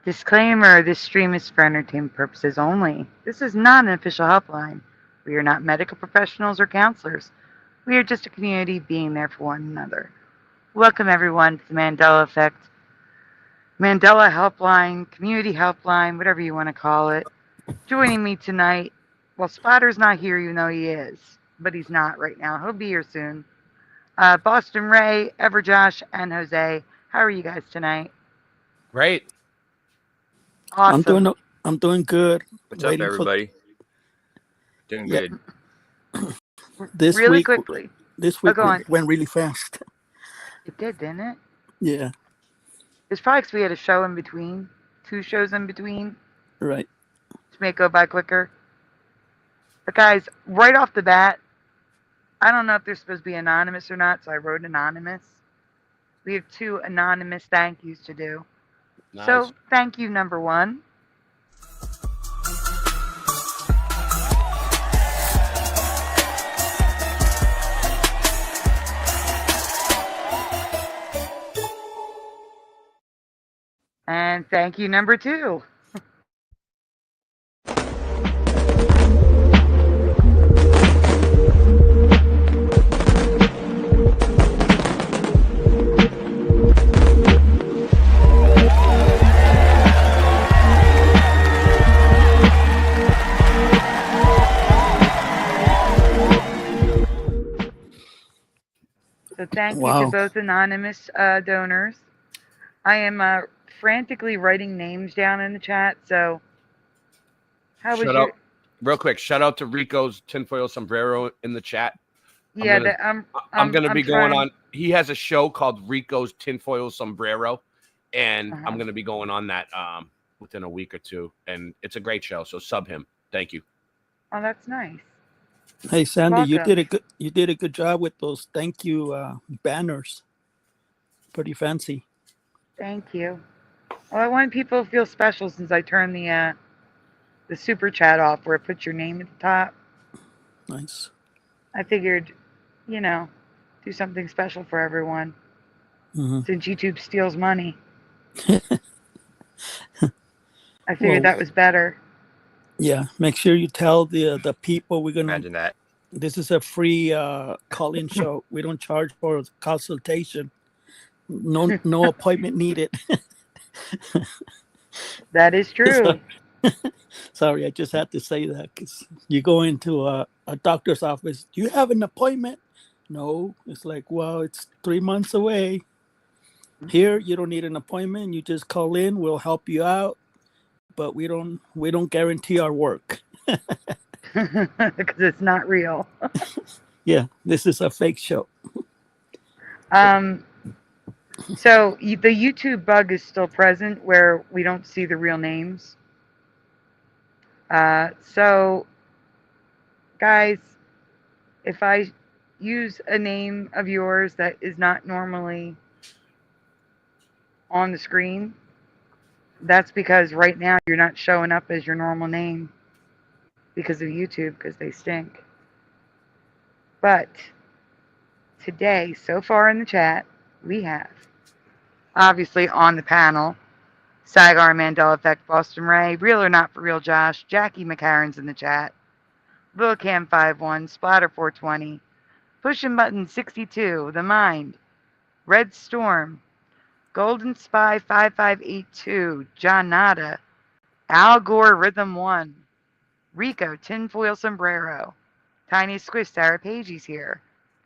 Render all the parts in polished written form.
Disclaimer, this stream is for entertainment purposes only. This is not an official helpline. We are not medical professionals or counselors. We are just a community being there for one another. Welcome everyone to the Mandela Effect, Mandela Helpline, Community Helpline, whatever you want to call it. Joining me tonight, well, Spotter's not here, you know he is, but he's not right now. He'll be here soon. Boston Ray, Everjosh, and Jose. How are you guys tonight? Great. Awesome. I'm doing good. What's up, everybody? Doing good. This really week, quickly. This week go on. went really fast. It did, didn't it? Yeah. It's probably because we had a show in between, 2 shows in between. Right. To make it go by quicker. But guys, right off the bat, I don't know if they're supposed to be anonymous or not, so I wrote anonymous. We have 2 anonymous thank yous to do. Nice. So, thank you, number 1. And thank you, number 2. So thank you to both anonymous donors. I am frantically writing names down in the chat. So, real quick, shout out to Rico's tinfoil sombrero in the chat. Yeah, I'm gonna be going on. He has a show called Rico's Tinfoil Sombrero, and I'm gonna be going on that within a week or 2, and it's a great show. So sub him. Thank you. Oh, that's nice. Hey Sandy, you did a good job with those thank you banners. Pretty fancy. Thank you. Well, I want people to feel special since I turned the super chat off where it puts your name at the top. Nice. I figured, do something special for everyone. Since YouTube steals money. I figured that was better. Yeah, make sure you tell the people we're gonna. Imagine that. This is a free call-in show. We don't charge for consultation. No appointment needed. That is true. Sorry, I just had to say that because you go into a doctor's office. Do you have an appointment? No. It's like, well, it's 3 months away. Here, you don't need an appointment. You just call in. We'll help you out. But we don't guarantee our work. Because it's not real. Yeah, this is a fake show. So the YouTube bug is still present where we don't see the real names. So, guys, if I use a name of yours that is not normally on the screen, that's because right now you're not showing up as your normal name because of YouTube, because they stink. But today, so far in the chat, we have, obviously on the panel, Sagar, Mandela Effect, Boston Ray, Real or Not for Real Josh, Jackie McCarron's in the chat, LilCam51, Splatter420, Pushing Button 62, The Mind, Red Storm, Golden Spy 5582, John Nada, Al Gore Rhythm 1, Rico Tinfoil Sombrero, Tiny Squish Sarah Pagey's here,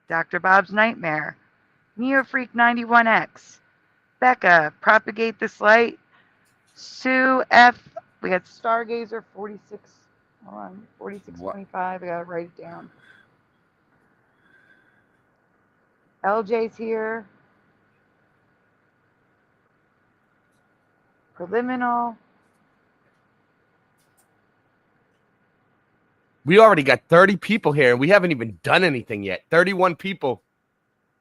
Dr. Bob's Nightmare, Neo Freak 91X, Becca, Propagate This Light, Sue F. We got Stargazer 46. Hold on, 4625. I gotta write it down. LJ's here. Preliminal. We already got 30 people here, and we haven't even done anything yet. 31 people.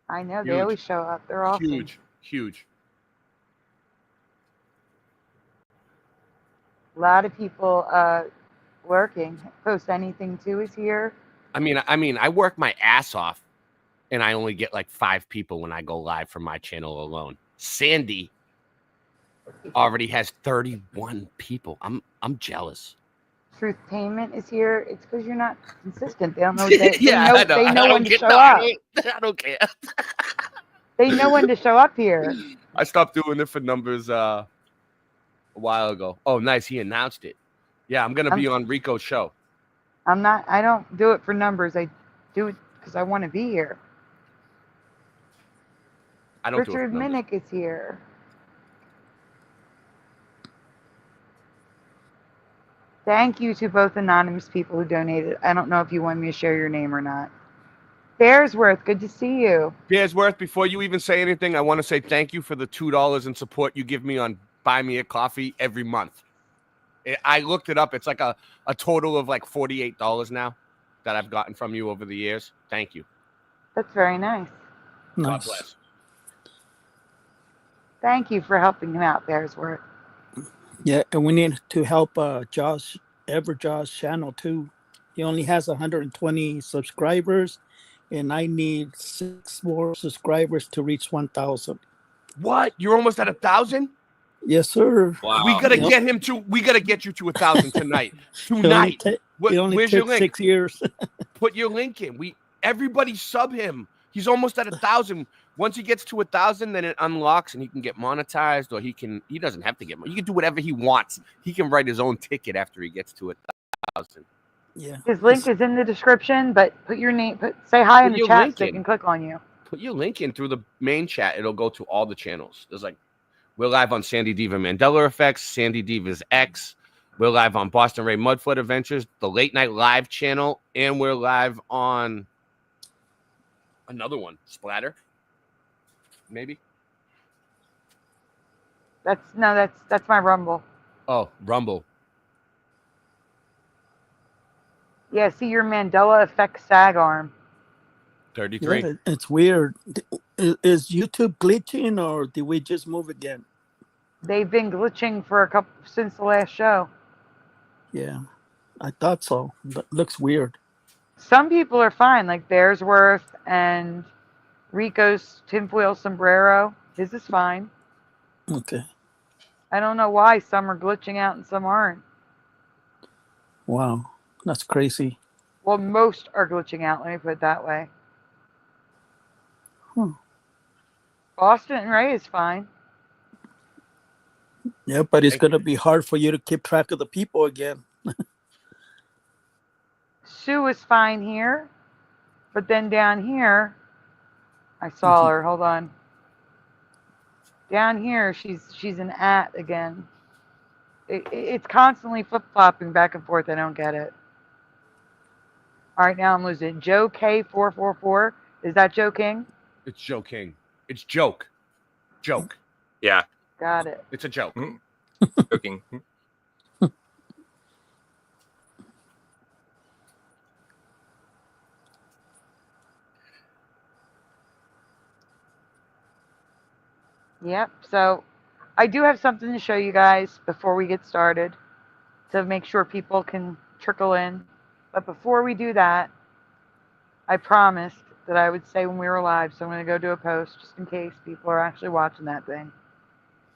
I know, they always show up. They're awesome. Huge. A lot of people working. Post Anything Too is here. I mean, I work my ass off, and I only get like 5 people when I go live from my channel alone. Sandy already has 31 people. I'm jealous. Truthtainment is here. It's because you're not consistent. They don't know. They Yeah, I know. They know I when don't to get show that. up. I don't care. They know when to show up here. I stopped doing it for numbers a while ago. Oh, nice. He announced it. Yeah, I'm gonna be on Rico's show. I'm not. I don't do it for numbers. I do it because I want to be here. I don't Richard do it for numbers. Minnick is here. Thank you to both anonymous people who donated. I don't know if you want me to share your name or not. Bearsworth, good to see you. Bearsworth, before you even say anything, I want to say thank you for the $2 in support you give me on Buy Me a Coffee every month. I looked it up. It's like a total of like $48 now that I've gotten from you over the years. Thank you. That's very nice. God bless. Thank you for helping him out, Bearsworth. Yeah, and we need to help Josh channel too. He only has 120 subscribers, and I need 6 more subscribers to reach 1,000. What? You're almost at 1,000? Yes, sir. Wow. We gotta get him to. We gotta get you to 1,000 tonight. Tonight. It only Where's your took link? 6 years. Put your link in. Everybody sub him. He's almost at 1,000. Once he gets to 1,000, then it unlocks and he can get monetized, or he doesn't have to get. He can do whatever he wants. He can write his own ticket after he gets to 1,000. Yeah. His link is in the description, but put your name. Say hi in the chat so they can click on you. Put your link in through the main chat. It'll go to all the channels. There's like, we're live on Sandy Diva Mandela Effects, Sandy Diva's X. We're live on Boston Ray Mudfoot Adventures, the Late Night Live channel, and we're live on another one, Splatter. Maybe. That's my Rumble. Oh, Rumble. Yeah, see your Mandela Effect SAG arm. 33. Yeah, it's weird. Is YouTube glitching, or did we just move again? They've been glitching for since the last show. Yeah, I thought so. But looks weird. Some people are fine, like Bearsworth and Rico's tinfoil sombrero. His is fine. Okay. I don't know why some are glitching out and some aren't. Wow, that's crazy. Well, most are glitching out. Let me put it that way. Boston Ray is fine. Yeah, but it's going to be hard for you to keep track of the people again. Sue is fine here. But then down here, I saw her. Hold on. Down here, she's an @ again. It's constantly flip-flopping back and forth. I don't get it. All right, now I'm losing it. Joe K444. Is that Joe King? It's Joe King. It's Joke. Yeah. Got it. It's a joke. Joking. Yep. So I do have something to show you guys before we get started to make sure people can trickle in. But before we do that, I promised that I would say when we were live, so I'm going to go do a post just in case people are actually watching that thing.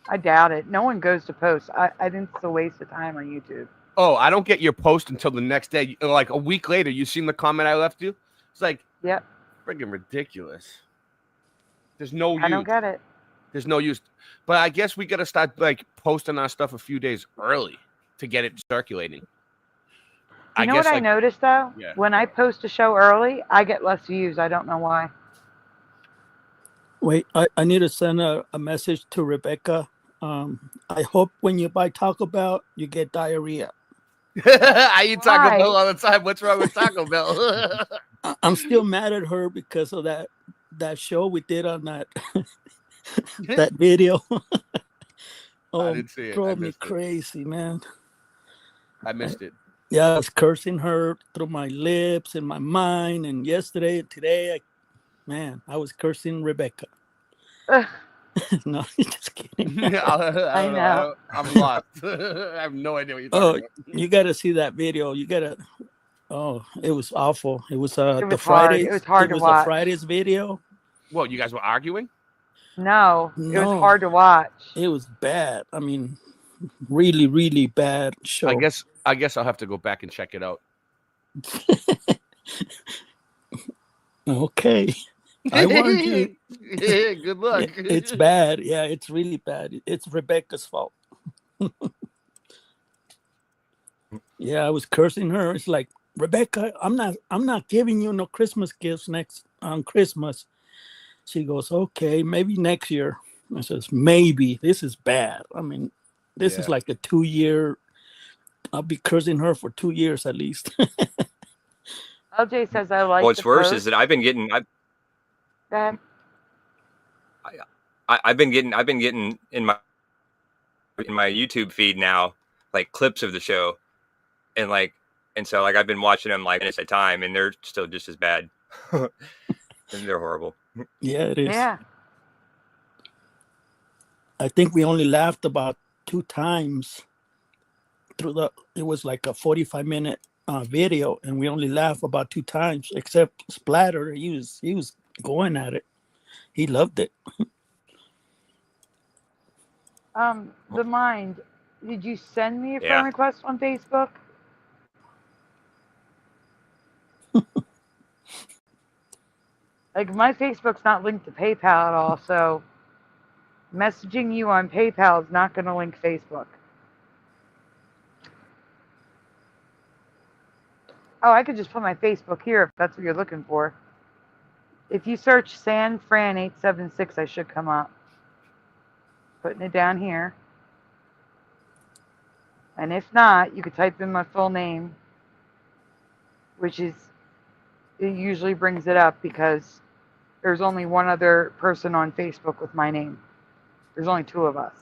I doubt it. No one goes to post. I think it's a waste of time on YouTube. Oh, I don't get your post until the next day. Like a week later, you seen the comment I left you? It's like, yep, friggin' ridiculous. There's no use. I don't get it. There's no use. But I guess we got to start like posting our stuff a few days early to get it circulating. You know what I noticed though? Yeah. When I post a show early, I get less views. I don't know why. Wait, I need to send a message to Rebecca. I hope when you buy Taco Bell, you get diarrhea. I eat Taco Bell all the time. What's wrong with Taco Bell? I'm still mad at her because of that show we did on that that video. Oh, I didn't see it. Drove me crazy, man. I missed it. Yeah, I was cursing her through my lips and my mind. And yesterday and today, I was cursing Rebecca. No, just kidding. I know. I'm lost. I have no idea what you're talking about. You got to see that video. You got to. Oh, it was awful. It was it was the hard. Fridays. It was hard to watch. The Fridays video. Well, you guys were arguing? No, it was No, hard to watch. it was bad. I mean, really, really bad show. I guess I'll have to go back and check it out. Okay. I warned you. Yeah, good luck. It's bad. Yeah, it's really bad. It's Rebecca's fault. Yeah, I was cursing her. It's like, Rebecca, I'm not giving you no Christmas gifts next on Christmas. She goes, okay, maybe next year. I says, maybe. This is bad. I mean, this is Yeah. like a 2-year. I'll be cursing her for 2 years at least. LJ says I like. What's the worse post. is that I've been getting Go in my YouTube feed now like clips of the show, and so I've been watching them like minutes at a time, and they're still just as bad. And they're horrible. Yeah, it is. Yeah. I think we only laughed about 2 times through it was like a 45-minute video, and we only laughed about 2 times, except Splatter. He was going at it. He loved it. The Mind. Did you send me a friend Yeah. request on Facebook? Like, my Facebook's not linked to PayPal at all, so messaging you on PayPal is not going to link Facebook. Oh, I could just put my Facebook here if that's what you're looking for. If you search SanFran876, I should come up. Putting it down here. And if not, you could type in my full name, which is, it usually brings it up because there's only one other person on Facebook with my name. There's only 2 of us.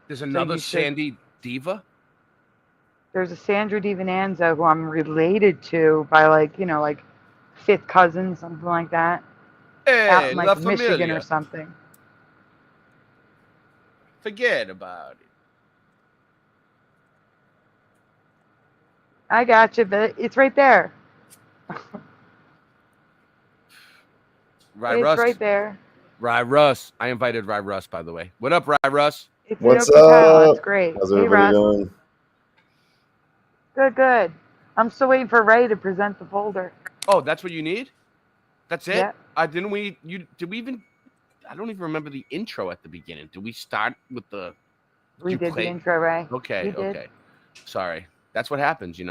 There's another you should- Sandy Diva. There's a Sandra DiVincenzo who I'm related to by like 5th cousin, something like that. Out Hey, in La like Michigan Familia. or something. Forget about it. I got you, but it's right there. Rye It's Russ. right there. Rye Russ. I invited Rye Russ, by the way. What up, Rye Russ? It's What's an open panel. up? That's great. How's Hey, everybody Russ. doing? Good, good. I'm still waiting for Ray to present the folder. Oh, that's what you need? That's it? Yeah. Did we even I don't even remember the intro at the beginning. Did we start with the We you did play- the intro, Ray. Okay, We did. okay. Sorry. That's what happens, It's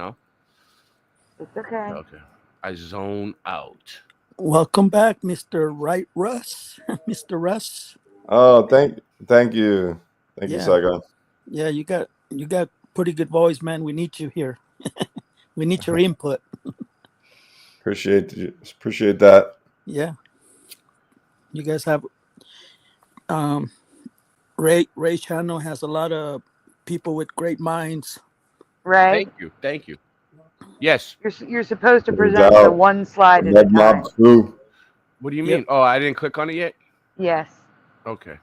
okay. Okay. I zone out. Welcome back, Mr. Right Russ. Mr. Russ. Oh, thank you. Thank you, Yeah. Saigon. Yeah, you got pretty good voice, man. We need you here. We need your input. Appreciate that. Yeah. You guys have Ray Channel has a lot of people with great minds. Ray, Thank you. Yes. you're supposed to No present doubt. the one slide at a Red time. Mob crew. What do you Yep. mean? Oh, I didn't click on it yet? Yes. Okay.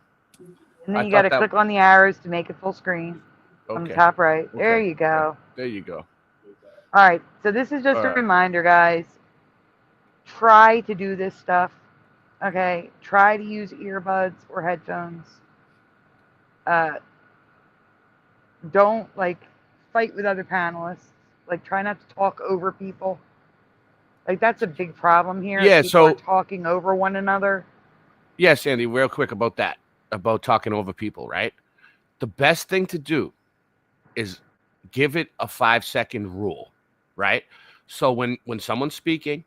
And I then you got to thought that- click on the arrows to make it full screen on the Okay. top right. There Okay. you go. There you go. All right. So this is just All a right. reminder, guys. Try to do this stuff. Okay. Try to use earbuds or headphones. Don't fight with other panelists. Try not to talk over people. That's a big problem here. Yeah, People so- are talking over one another. Yes, Andy, real quick about that, about talking over people, right? The best thing to do is give it a 5-second rule, right? So when someone's speaking,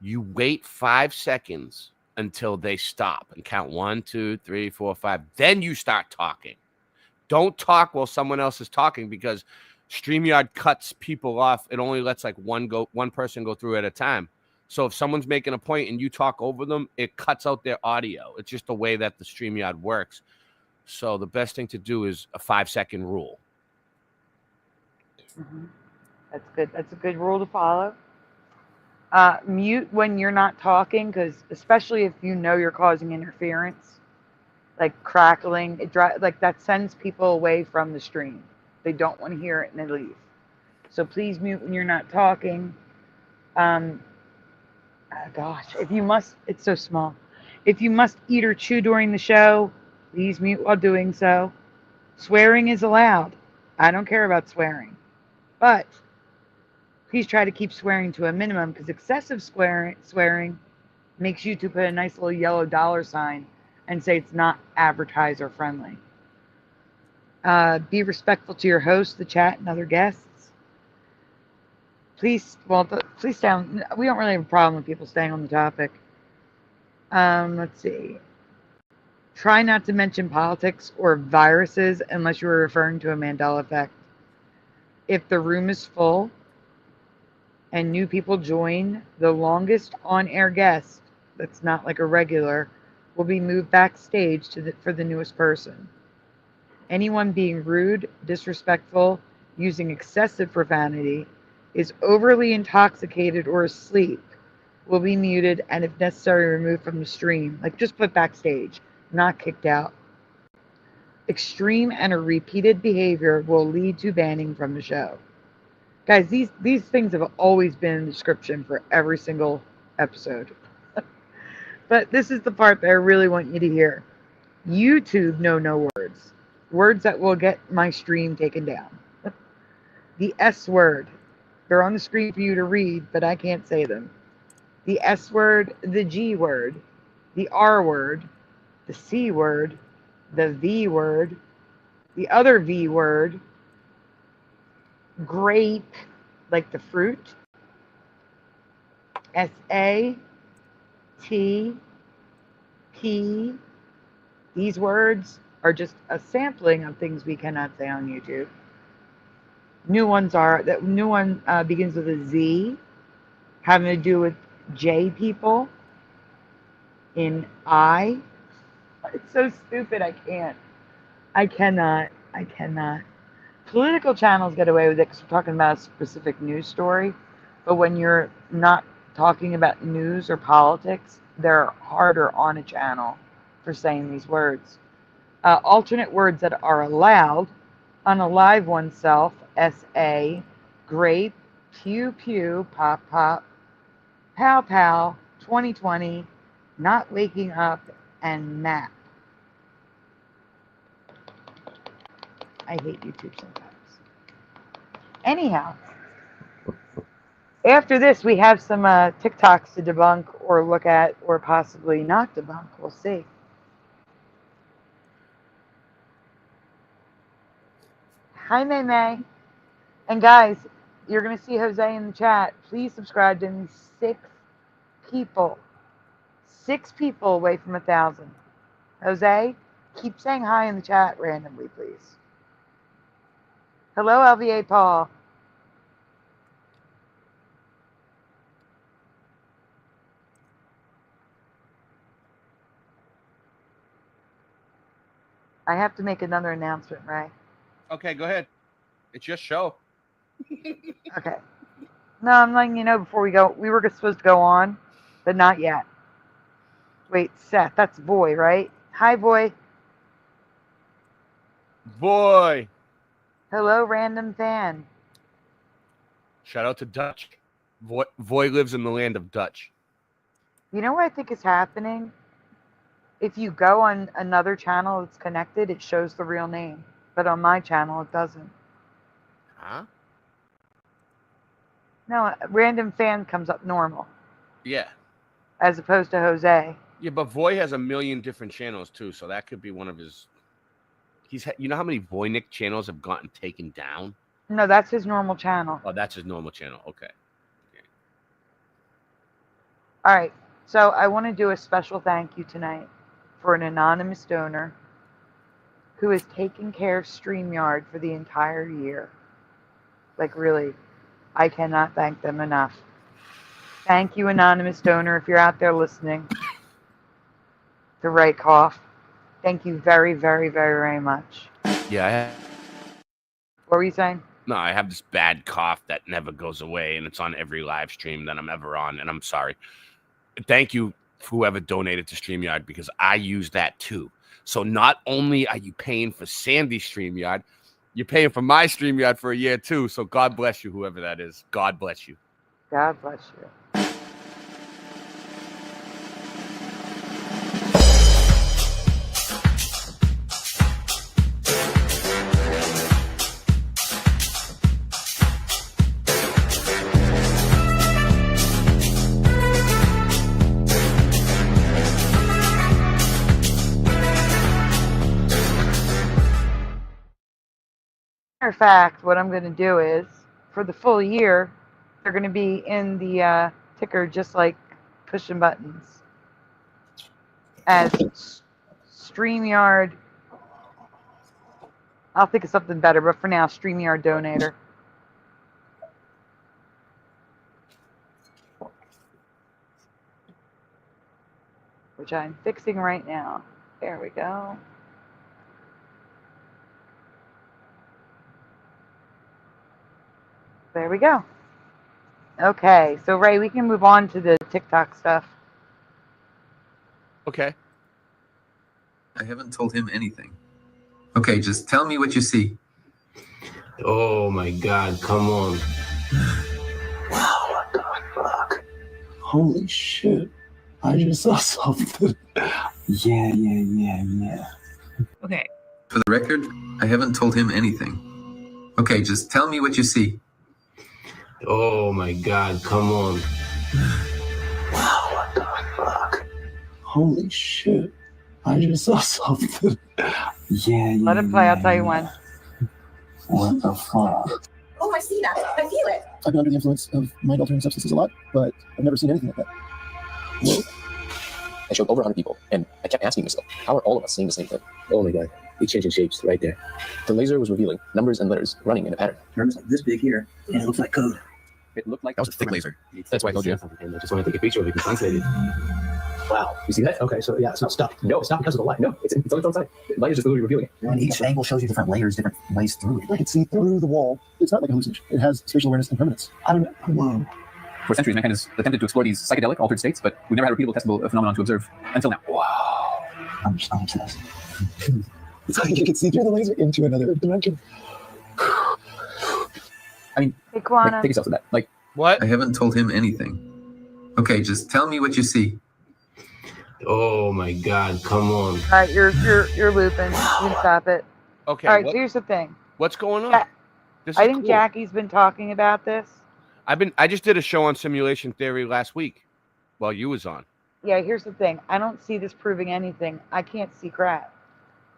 you wait 5 seconds until they stop and count 1, 2, 3, 4, 5. Then you start talking. Don't talk while someone else is talking because StreamYard cuts people off. It only lets one person go through at a time. So if someone's making a point and you talk over them, it cuts out their audio. It's just the way that the StreamYard works. So the best thing to do is a 5-second rule. That's good. That's a good rule to follow. Mute when you're not talking, because especially if you know you're causing interference, like crackling, that sends people away from the stream. They don't want to hear it and they leave. So please mute when you're not talking. Gosh, it's so small. If you must eat or chew during the show, please mute while doing so. Swearing is allowed. I don't care about swearing. But please try to keep swearing to a minimum because excessive swearing makes YouTube put a nice little yellow dollar sign and say it's not advertiser friendly. Be respectful to your host, the chat, and other guests. Please stay on. We don't really have a problem with people staying on the topic. Let's see. Try not to mention politics or viruses unless you are referring to a Mandela effect. If the room is full and new people join, the longest on-air guest, that's not like a regular, will be moved backstage for the newest person. Anyone being rude, disrespectful, using excessive profanity, is overly intoxicated or asleep, will be muted and if necessary removed from the stream. Like just put backstage, not kicked out. Extreme and a repeated behavior will lead to banning from the show. Guys, these things have always been in the description for every single episode. But this is the part that I really want you to hear. YouTube no words. Words that will get my stream taken down. The S word. They're on the screen for you to read, but I can't say them. The S word, the G word, the R word, the C word, the V word, the other V word, grape, like the fruit, S-A, T, P. These words are just a sampling of things we cannot say on YouTube. New one begins with a Z, having to do with J people in I. It's so stupid, I cannot. Political channels get away with it because we're talking about a specific news story, but when you're not talking about news or politics, they're harder on a channel for saying these words. Alternate words that are allowed: unalive oneself, S-A, grape, pew pew, pop pop, pow pow, 2020, not waking up, and map. I hate YouTube sometimes. Anyhow, after this, we have some TikToks to debunk or look at or possibly not debunk. We'll see. Hi, May May. And guys, you're going to see Jose in the chat. Please subscribe to me. 6 people. 6 people away from 1,000. Jose, keep saying hi in the chat randomly, please. Hello, LVA Paul. I have to make another announcement, Ray. Okay, go ahead. It's your show. Okay. No, I'm letting you know before we go. We were supposed to go on, but not yet. Wait, Seth, that's Boy, right? Hi, Boy. Boy. Hello, random fan. Shout out to Dutch. Voy lives in the land of Dutch. You know what I think is happening? If you go on another channel that's connected, it shows the real name. But on my channel, it doesn't. Huh? No, a random fan comes up normal. Yeah. As opposed to Jose. Yeah, but Voy has a million different channels too, so that could be one of his. You know how many Voynick channels have gotten taken down? No, that's his normal channel. Oh, that's his normal channel. Okay. All right. So I want to do a special thank you tonight for an anonymous donor who has taken care of Streamyard for the entire year. Like, really, I cannot thank them enough. Thank you, anonymous donor, if you're out there listening. The right cough. Thank you very, very, very, very much. Yeah. What were you saying? No, I have this bad cough that never goes away, and it's on every live stream that I'm ever on, and I'm sorry. Thank you, whoever donated to Streamyard, because I use that too. So not only are you paying for Sandy's Streamyard, you're paying for my Streamyard for a year too. So God bless you, whoever that is. God bless you. God bless you. of fact, what I'm going to do is, for the full year, they're going to be in the ticker just like pushing buttons as Streamyard. I'll think of something better, but for now, Streamyard donator. Which I'm fixing right now. There we go. There we go. Okay, so Ray, we can move on to the TikTok stuff. Okay. I haven't told him anything. Okay, just tell me what you see. Oh my God, come on. Wow, what the fuck? Holy shit. I just saw something. Yeah. Okay. For the record, I haven't told him anything. Okay, just tell me what you see. Oh my God, come on. Wow, what the fuck? Holy shit. I just saw something. Yeah. Let it play, I'll tell you when. What the fuck? Oh, I see that. I feel it. I've been under the influence of mind-altering substances a lot, but I've never seen anything like that. Whoa. I showed over 100 people, and I kept asking myself, how are all of us seeing the same thing? Oh my God, it's changing shapes right there. The laser was revealing numbers and letters running in a pattern. Terms like this big here, and it looks like code. It looked like that was a thick laser. That's why I told you. And I just want to take a picture of it and translate it. Wow. You see that? Okay, so yeah, it's not stuck. No, it's not because of the light. No, it's on its own side. The light is just literally revealing it. And each angle shows you different layers, different ways through it. I can see through the wall. It's not like a hallucination. It has spatial awareness and permanence. I don't know. Whoa. For centuries, mankind has attempted to explore these psychedelic, altered states, but we've never had a repeatable, testable phenomenon to observe until now. Wow. I'm obsessed. It's like you can see through the laser into another dimension. I mean, Hey, Kwana. take yourself to that. Like, What? I haven't told him anything. Okay, just tell me what you see. Oh my God, come on. All right, you're looping. You can stop it. Okay. All right, what- so here's the thing. what's going on? Yeah, This is I think cool. Jackie's been talking about this. I just did a show on simulation theory last week while you was on. Yeah, here's the thing. I don't see this proving anything. I can't see crap.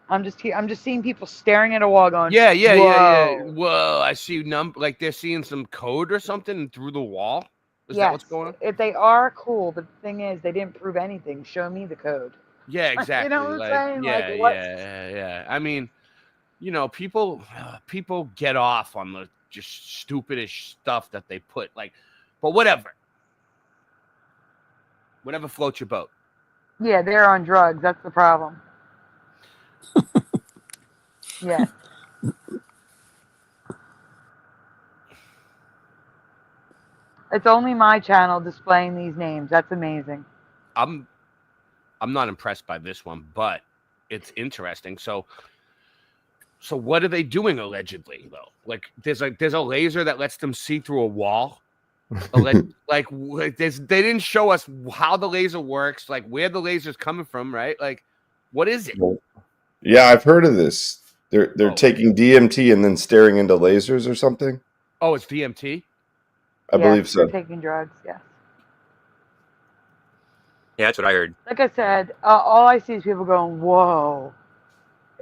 I'm just seeing people staring at a wall going, Yeah. Whoa. Whoa, I see like they're seeing some code or something through the wall. Is that what's going on? If they are, cool. But the thing is, they didn't prove anything. Show me the code. Yeah, exactly. You know what I'm like, saying? Yeah, Like, what? yeah. I mean, people get off on the just stupidest stuff that they put. Like, but whatever. Whatever floats your boat. Yeah, they're on drugs. That's the problem. Yeah. It's only my channel displaying these names. That's amazing. I'm not impressed by this one, but it's interesting. So what are they doing allegedly though? Like there's a laser that lets them see through a wall. They didn't show us how the laser works, like where the laser's coming from, right? Like what is it? Yeah, I've heard of this. They're taking DMT and then staring into lasers or something. Oh, it's DMT? I believe so. They're taking drugs, yes. Yeah, that's what I heard. Like I said, all I see is people going, whoa.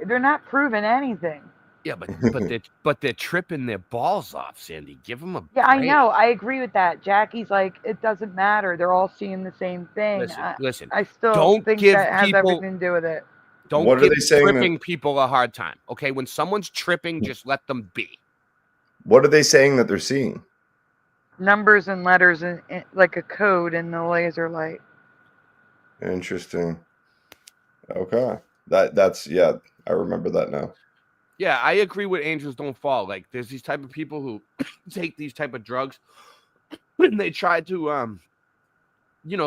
They're not proving anything. Yeah, but they're tripping their balls off, Sandy. Give them a Yeah, I break. know. I agree with that. Jackie's like, it doesn't matter. They're all seeing the same thing. Listen. I still Don't think give that has people- everything to do with it. Don't What are give they saying that- tripping people a hard time. Okay, when someone's tripping, just let them be. What are they saying that they're seeing? Numbers and letters and like a code in the laser light. Interesting. Okay. That's yeah, I remember that now. Yeah, I agree with Angels Don't Fall. Like, there's these type of people who take these type of drugs and they try to,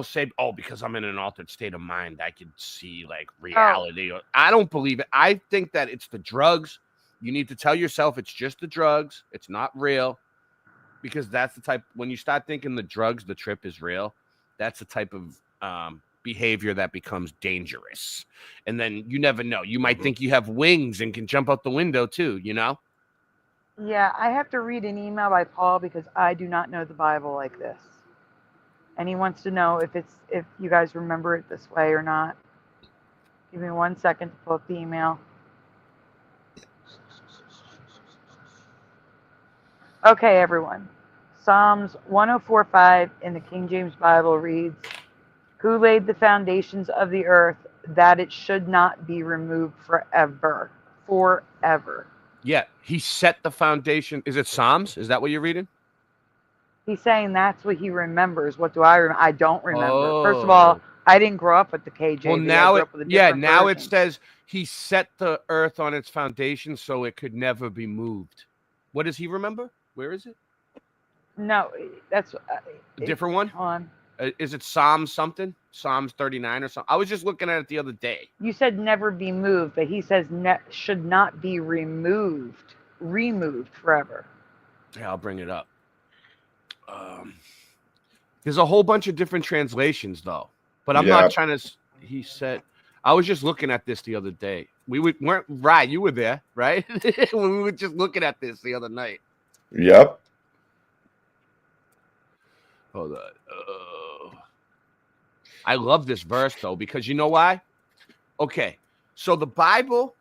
say, oh, because I'm in an altered state of mind, I can see like reality. Or I don't believe it. I think that it's the drugs. You need to tell yourself it's just the drugs. It's not real, because that's the type. When you start thinking the drugs, the trip is real. That's the type of behavior that becomes dangerous. And then you never know. You might think you have wings and can jump out the window too, Yeah, I have to read an email by Paul because I do not know the Bible like this. And he wants to know if you guys remember it this way or not. Give me 1 second to pull up the email. Okay, everyone. Psalms 104:5 in the King James Bible reads, "Who laid the foundations of the earth that it should not be removed forever?" Forever. Yeah, he set the foundation. Is it Psalms? Is that what you're reading? He's saying that's what he remembers. What do I remember? I don't remember. First of all, I didn't grow up with the KJV. Well, now I grew it up with a different now version. it says he set the earth on its foundation so it could never be moved. What does he remember? Where is it? No, that's A different one? Hold on. Is it Psalms something? Psalms 39 or something? I was just looking at it the other day. You said never be moved, but he says should not be removed forever. Yeah, I'll bring it up. There's a whole bunch of different translations, though. But I'm not trying to... He said... I was just looking at this the other day. Weren't right. You were there, right? When we were just looking at this the other night. Yep. Hold on. I love this verse, though, because you know why? Okay, so the Bible,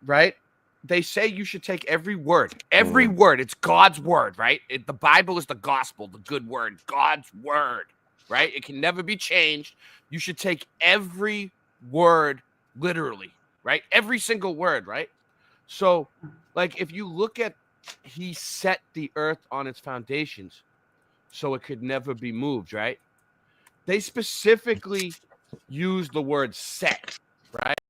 right? They say you should take every word. Every word. It's God's word, right? The Bible is the gospel, the good word. God's word, right? It can never be changed. You should take every word literally, right? Every single word, right? So, like, if you look at, he set the earth on its foundations so it could never be moved, right? They specifically use the word set, right?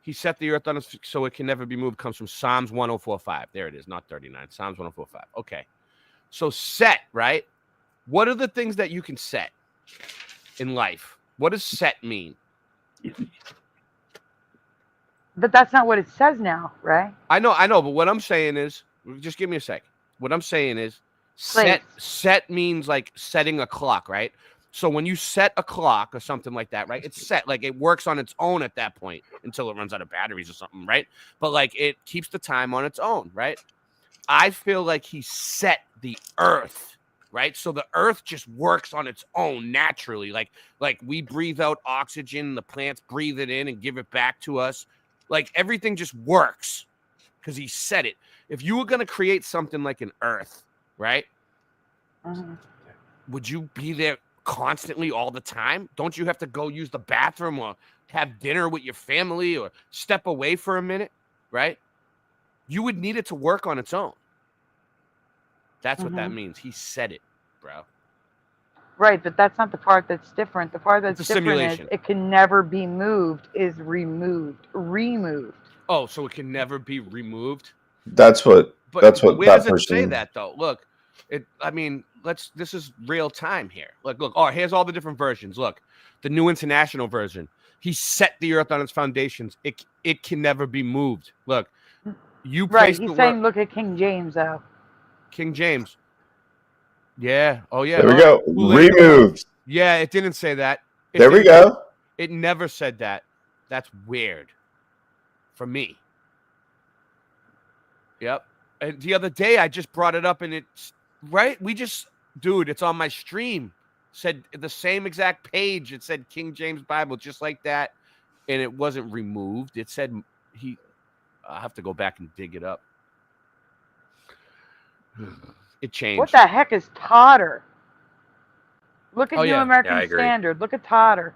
He set the earth on its so it can never be moved comes from Psalms 104:5. There it is, not 39. Psalms 104:5. Okay. So set, right? What are the things that you can set in life? What does set mean? But that's not what it says now, right? I know, but what I'm saying is, just give me a sec. What I'm saying is set means like setting a clock, right? So when you set a clock or something like that, right? It's set, like it works on its own at that point until it runs out of batteries or something, right? But like it keeps the time on its own, right? I feel like he set the earth, right? So the earth just works on its own naturally. Like we breathe out oxygen, the plants breathe it in and give it back to us. Like everything just works because he set it. If you were going to create something like an earth, right? Would you be there constantly all the time? Don't you have to go use the bathroom or have dinner with your family or step away for a minute, right? You would need it to work on its own. That's what that means. He said it, bro. Right, but that's not the part that's different. The part that's different simulation. is it can never be moved is removed. Oh, so it can never be removed? That's what But that's what where that does it person say that though? Look, this is real time here. Look. Oh, here's all the different versions. Look, the New International Version. He set the earth on its foundations. It can never be moved. Look, you right. place He's the saying, word, look at King James though. King James. Yeah. Oh yeah. There we go. Removed. Yeah, it didn't say that. There we go. It never said that. That's weird. For me. Yep. And the other day I just brought it up and it's right. Dude, it's on my stream. Said the same exact page. It said King James Bible, just like that. And it wasn't removed. It said I'll have to go back and dig it up. It changed. What the heck is totter? Look at New yeah. American Standard. Look at totter.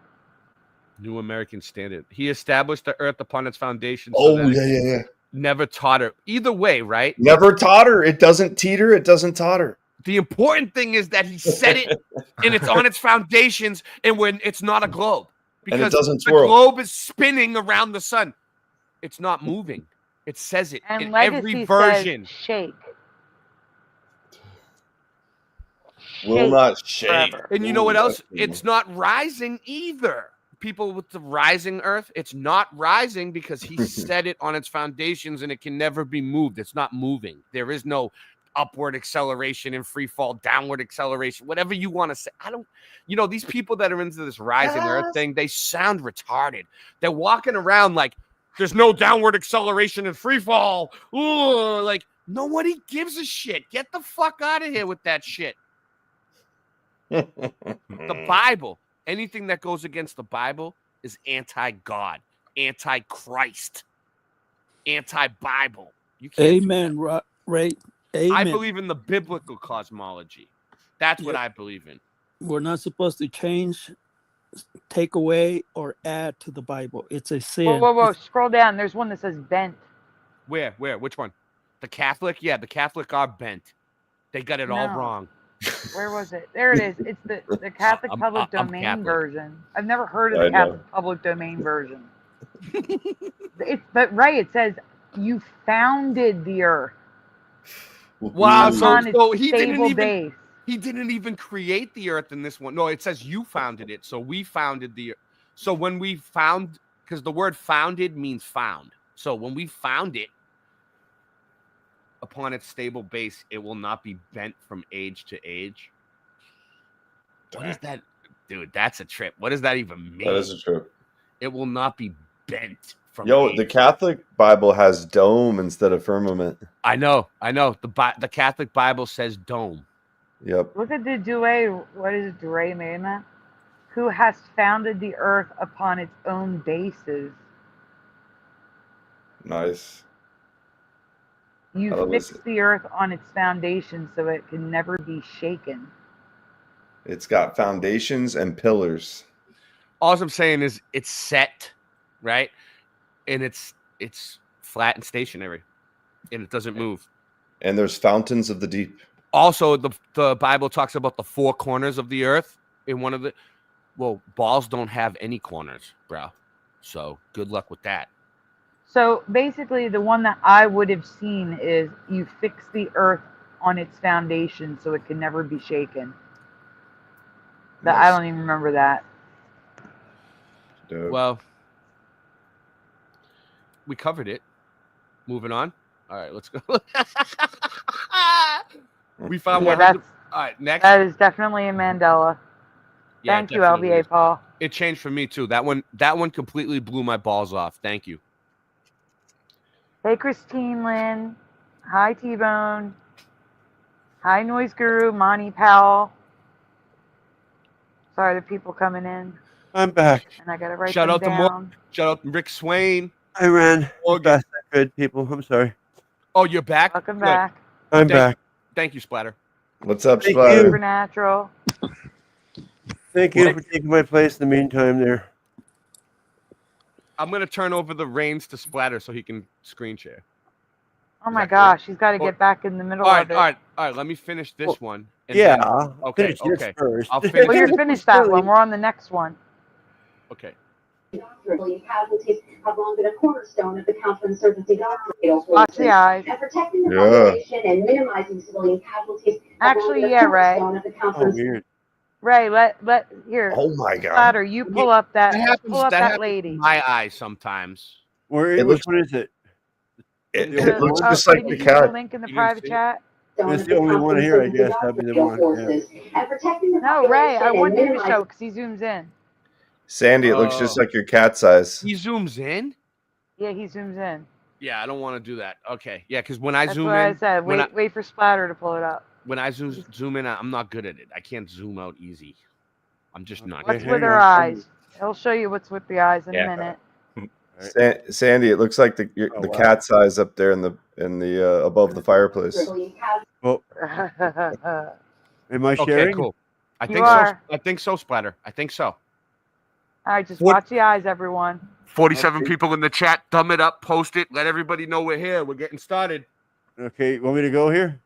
New American Standard. He established the earth upon its foundation. Yeah. Never totter. Either way, right? Never totter. It doesn't teeter. It doesn't totter. The important thing is that he set it and it's on its foundations and when it's not a globe. Because and it doesn't the twirl. globe is spinning around the sun. It's not moving. It says it And in Legacy every version. Says shake. Will not shake. Forever. And you know what else? It's not rising either. People with the rising earth, it's not rising because he set it on its foundations and it can never be moved. It's not moving. There is no upward acceleration and free fall, downward acceleration, whatever you want to say. These people that are into this rising earth thing, they sound retarded. They're walking around like there's no downward acceleration and free fall. Ooh, like nobody gives a shit. Get the fuck out of here with that shit. The Bible, anything that goes against the Bible is anti-God, anti-Christ, anti-Bible. You can't Amen, Ray. I Amen. believe in the biblical cosmology. That's what Yep. I believe in. We're not supposed to change, take away, or add to the Bible. It's a Whoa, sin. whoa, whoa! Scroll down. There's one that says bent. Where? Which one? The Catholic? Yeah, the Catholic are bent. They got it all No. wrong. Where was it? There it is. It's the Catholic public I'm domain Catholic. version. I've never heard of I the know. Catholic public domain version. But right, it says you founded the earth Wow, upon its so he stable base. he didn't even create the earth in this one. No, it says you founded it. So we founded the earth. So when we found, because the word founded means found. So when we found it upon its stable base, it will not be bent from age to age. What is that? Dude, that's a trip. What does that even mean? That is a trip. It will not be bent from Yo, age. the Catholic Bible has dome instead of firmament. I know. The Catholic Bible says dome. Yep. Look at the Douay. What is it, Douay Mema? Who has founded the earth upon its own bases. Nice. You How was fixed it? the earth on its foundation so it can never be shaken. It's got foundations and pillars. All I'm saying is it's set, right? And it's flat and stationary, and it doesn't move. And there's fountains of the deep. Also, the Bible talks about the four corners of the earth. In one of the, well, balls don't have any corners, bro. So good luck with that. So basically, the one that I would have seen is you fix the earth on its foundation so it can never be shaken. But I Nice. don't even remember that. Dope. Well, we covered it. Moving on. All right, let's go. We found Yeah, 100. All right, next. that is definitely a Mandela. Yeah, Thank you, definitely LVA is. Paul. It changed for me too. That one completely blew my balls off. Thank you. Hey, Christine Lynn. Hi, T-Bone. Hi, Noise Guru, Monty Powell. Sorry, the people coming in, I'm back. and I gotta write Shout them out to down. Shout out to Rick Swain. I ran as Morgan. fast as I could, people. I'm sorry. Oh, you're back? Welcome Good. back. I'm Thank- back. Thank you, Splatter. What's up, Thank Splatter? Supernatural. Thank you for taking my place in the meantime there. I'm gonna turn over the reins to Splatter so he can screen share. Oh my that cool? gosh, he's got to get back in the middle All right, of it. all right. Let me finish this Well, one. and Yeah. then- okay, Finish this okay. first. I'll finish. Well, you're finished that one. We're on the next one. Okay. Casualties have long been a cornerstone of the counterinsurgency doctrine. Watch the eyes. And protecting the Yeah. population and minimizing civilian casualties have long Actually, been a yeah, Ray. cornerstone of the Oh, counterinsurgency. weird. Ray, let here. Oh my god. Splatter, you pull up that. That happens. Pull up That that happens lady. in my eyes sometimes. Where? It Which looks- one is it? It The looks one- just like did the you see the cat. link in the You didn't private see it? chat? That's the only one here, I guess. That'd be the one. Yeah. And protecting the No, Ray, I population want and you to minimizing show because he zooms in. Sandy, it looks just Oh. like your cat size. He zooms in. Yeah, he zooms in. Yeah, I don't want to do that. Okay. Yeah, because when I That's zoom what I in, said. when Wait for Splatter to pull it up. when I zoom in, I'm not good at it. I can't zoom out easy. I'm just not. What's hang with her on. eyes? He'll show you what's with the eyes in Yeah. a minute. Sandy, it looks like the Oh, wow. cat size up there in the above the fireplace. civilian casualties. Well, am I Okay, sharing? cool. I You think are. so. I think so, Splatter. I think so. All right, just What- watch the eyes, everyone. 47 Okay. people in the chat. Thumb it up, post it, let everybody know we're here. We're getting started. Okay, want me to go here?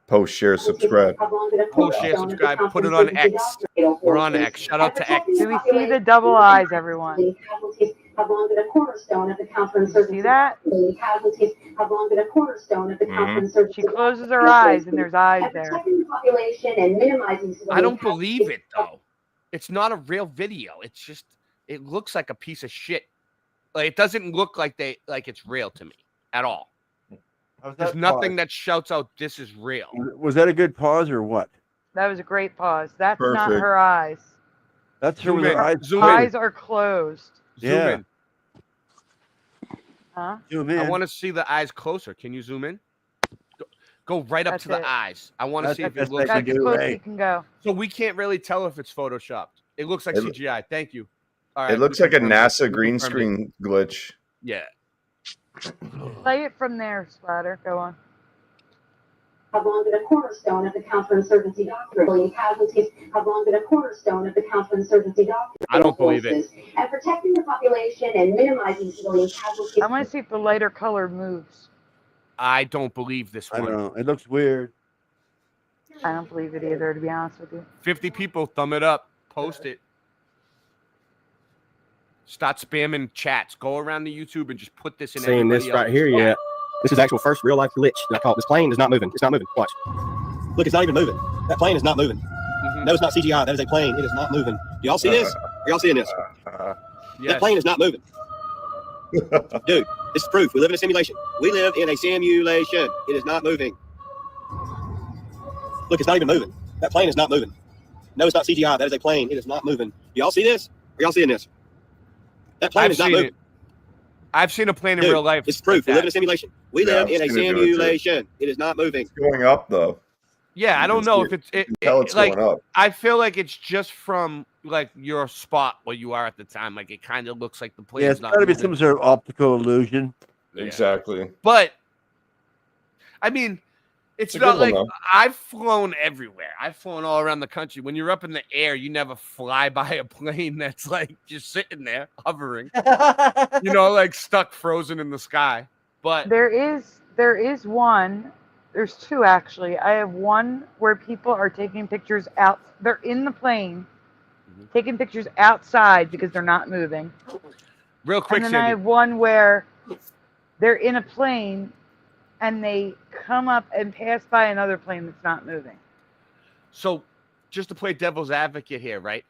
Post, share, subscribe. Have long been a Post, share, cornerstone of the subscribe. Put it on counterinsurgency X. doctrine. We're on X. Shout out to X. Do we see the double eyes, everyone? Casualties have long been a cornerstone of the counterinsurgency. See that? Casualties have long been a cornerstone of the counterinsurgency. She closes her eyes and there's eyes And there. protecting the population and minimizing civilian I don't casualties. believe it, though. It's not a real video. It's just, it looks like a piece of shit. Like, it doesn't look like it's real to me at all. How's There's that nothing pause? that shouts out, this is real. Was that a good pause or what? That was a great pause. That's not Perfect. her eyes. That's her Zoom with her in. eyes. Zoom Eyes are closed. Zoom Yeah. in. Huh? Zoom I in. want to see the eyes closer. Can you zoom in? Go right up That's to the it. eyes. I want to That's see if the it best looks I like That's can as do, close as Ray. you can go. So we can't really tell if it's photoshopped. It looks like It- CGI. Thank you. All It looks we like a confirmed it. NASA We green confirmed it. screen glitch. Yeah. Play it from there, Splatter. Go on. Have long been a cornerstone of the counterinsurgency doctrine. Casualties have long been a cornerstone of the counterinsurgency doctrine. I don't believe it. And protecting the population and minimizing civilian casualties. I want to see if the lighter color moves. I don't believe this I one. don't know. It looks weird. I don't believe it either, to be honest with you. 50 people, thumb it up, post it. Start spamming chats. Go around the YouTube and just put this in. Seeing this right here yet. This is actual first real life glitch that I caught. This plane is not moving. It's not moving. Watch. Look, it's not even moving. That plane is not moving. No, it's not CGI. That is a plane. It is not moving. Do y'all see this? Are y'all seeing this? Yes. That plane is not moving. Dude, this is proof. We live in a simulation. We live in a simulation. It is not moving. Look, it's not even moving. That plane is not moving. No, it's not CGI. That is a plane. It is not moving. Do y'all see this? Are y'all seeing this? That plane is not moving. I've seen a plane in Dude, real life. It's proof. We live in a simulation. We live in a I've seen it simulation. It is not moving. It's going up though. Yeah, I don't know if it's like going up. I feel like it's just from like your spot where you are at the time. Like it kind of looks like the plane. Yeah, it's got to be some sort of optical illusion. Exactly. But I mean, it's It's a not good one, like though. I've flown everywhere. I've flown all around the country. When you're up in the air, you never fly by a plane that's like just sitting there hovering. You know, like stuck frozen in the sky. But There is one. There's two actually. I have one where people are taking pictures out. They're in the plane, taking pictures outside because they're not moving. real quick, And then I Sandy. have one where they're in a plane and they come up and pass by another plane that's not moving. So just to play devil's advocate here, right?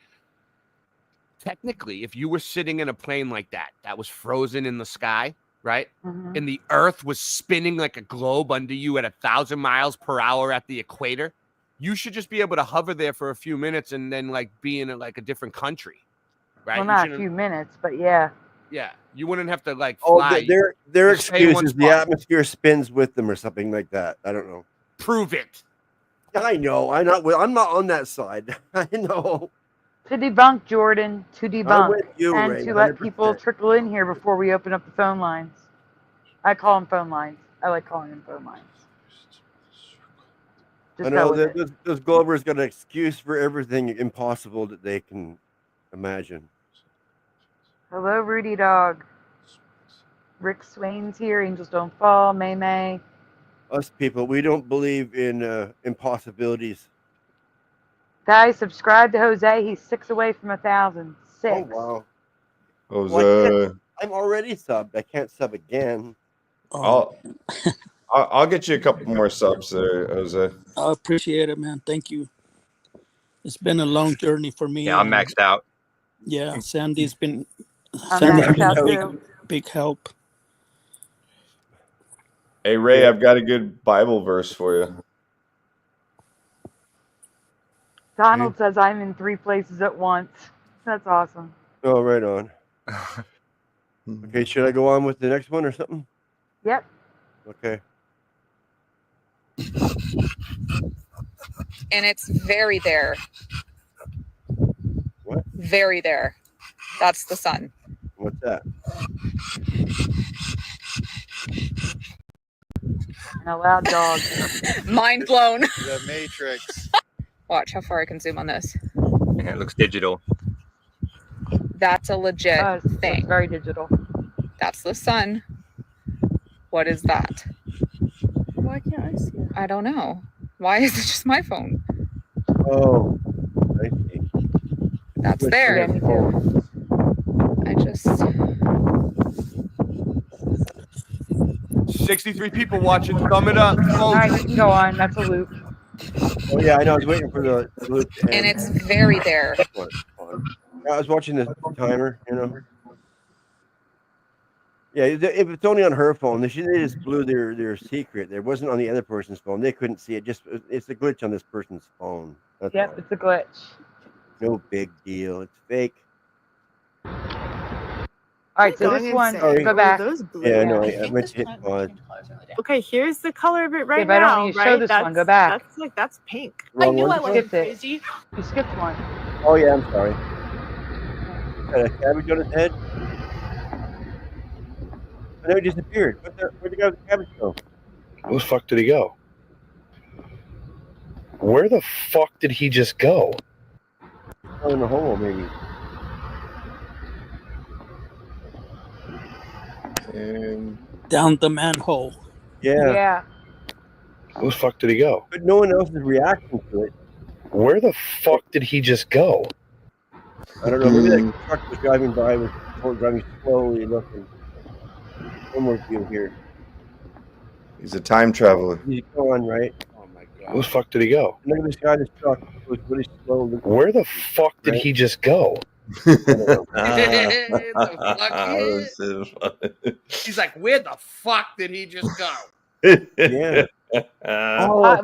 Technically, if you were sitting in a plane like that was frozen in the sky, right? Mhm. And the earth was spinning like a globe under you at 1,000 miles per hour at the equator, you should just be able to hover there for a few minutes and then like be in like a different country, right? Well, You not a shouldn't- few minutes, but yeah. Yeah, you wouldn't have to like Oh, fly. their Just stay in excuse one is the spot. atmosphere spins with them or something like that. I don't know. Prove it. I know. I'm not on that side. I know. To debunk, Jordan, to debunk, with you, and Ray, to let 100%. people trickle in here before we open up the phone lines. I call them phone lines. I like calling them phone lines. I Just know go with it. those Glovers got an excuse for everything impossible that they can imagine. Hello, Rudy Dog. Rick Swain's here. Angels Don't Fall. May May. Us people, we don't believe in impossibilities. Guys, subscribe to Jose. He's 6 away from 1,000. 6. Oh wow! Jose, I'm already subbed. I can't sub again. I'll get you a couple more subs there, Jose. I appreciate it, man. Thank you. It's been a long journey for me. Yeah, I'm and maxed out. Yeah, Sandy's been I'm Sandy's maxed been out a too. big help. Hey Ray, I've got a good Bible verse for you. Donald says I'm in 3 places at once. That's awesome. Oh, right on. Okay, should I go on with the next one or something? Yep. Okay. And it's very there. What? Very there. That's the sun. What's that? And a loud dog. Mind blown. The Matrix. Watch how far I can zoom on this. Yeah, it looks digital. That's a legit It's thing. very digital. That's the sun. What is that? Why can't I see it? I don't know. Why is it just my phone? Oh, I see. That's Which there. Yeah, me too. I just 63 people watching. Thumb it up. All right, you can go on. That's a loop. Oh yeah, I know. I was waiting for the loop to end. and it's very there. I was watching the timer. You know. Yeah, if it's only on her phone, they just blew their secret. There wasn't on the other person's phone. They couldn't see it. Just it's a glitch on this person's phone. That's Yep, all. it's a glitch. No big deal. It's fake. All right, so Going this one, insane. go back. Those blue. Yeah, no, I meant to hit pause. Okay, here's the color of it right Yeah, but I don't now. need to right? show this one. Go back. That's pink. Wrong one? I wasn't Skipped it. crazy. You skipped one. Oh yeah, I'm sorry. Got a cabbage on his head. And then he disappeared. Where'd the guy with the cabbage go? Where the fuck did he go? Where the fuck did he just go? Oh, in the hole, maybe. Down the manhole. Yeah. Yeah. Where the fuck did he go? But no one else is reacting to it. Where the fuck did he just go? I don't know. Maybe that truck was driving by was driving slowly looking. One more view here. He's a time traveler. He's gone, right? Oh my Where the fuck did he go? Look at this guy in this truck. It was really slow. Where the fuck did he just go? He's like, where the fuck did he just go? Yeah.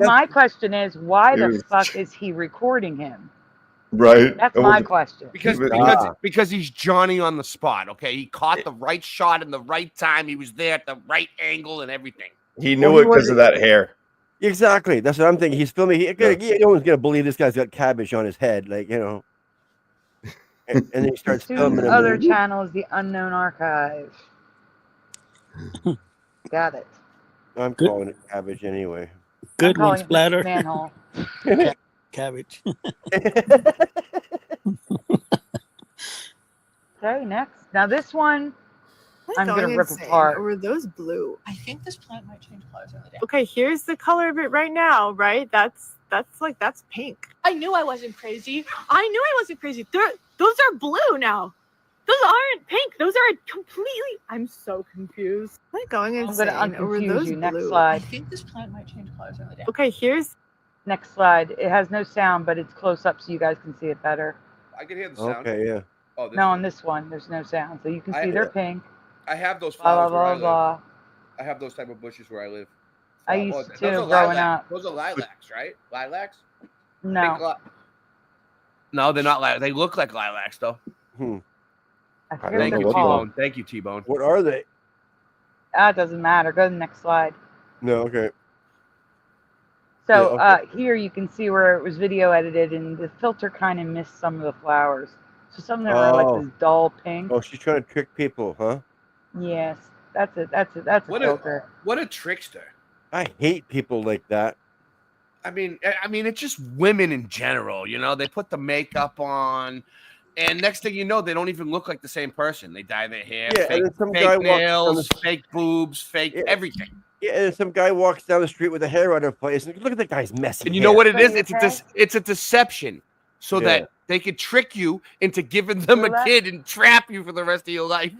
My question is, why the fuck is he recording him? Right. That's my question. Because he's Johnny on the spot. Okay, he caught the right shot in the right time. He was there at the right angle and everything. He knew it because of that hair. Exactly. That's what I'm thinking. He's filming. No one's gonna believe this guy's got cabbage on his head, like and then he starts filming. Other channel is the Unknown Archive. Got it. I'm calling it cabbage anyway. Good one, Splatter. Manhole. Cabbage. Okay, next. Now this one, I'm gonna rip insane. apart. Or were those blue? I think this plant might change colors over the day. Okay, here's the color of it right now, right? That's pink. I knew I wasn't crazy. Those are blue now. Those aren't pink. Those are completely. I'm so confused. Am I going I'm insane? gonna Or were unconfuse those you. Next blue? slide. I think this plant might change colors over the day. Okay, here's Next slide. It has no sound, but it's close up so you guys can see it better. I can hear the sound. Okay, yeah. Oh, No, on this one, there's no sound, so you can see they're pink. I have those Blah flowers blah where I blah live. blah. I have those type of bushes where I live. I Oh, used those to are growing lilac. up. Those are lilacs, right? Lilacs? No, No, they're not lilacs. They look like lilacs, though. I forget Thank what you, they're called. T-Bone. Thank you, T-Bone. What are they? It doesn't matter. Go to the next slide. No, okay. So Yeah, okay. here you can see where it was video edited, and the filter kind of missed some of the flowers. So some of them are like this dull pink. Oh, she's trying to trick people, huh? Yes, that's it. That's it. That's a filter. What a trickster. I hate people like that. I mean, it's just women in general. You know, they put the makeup on, and next thing you know, they don't even look like the same person. They dye their hair, Yeah, and fake, then some guy fake walks nails, down fake boobs, fake everything. Yeah, and some guy walks down the street with a hair out of place, and look at that guy's messy. And you know hair. what it is? It's a deception, so Yeah. that they could trick you into giving them a kid and trap you for the rest of your life.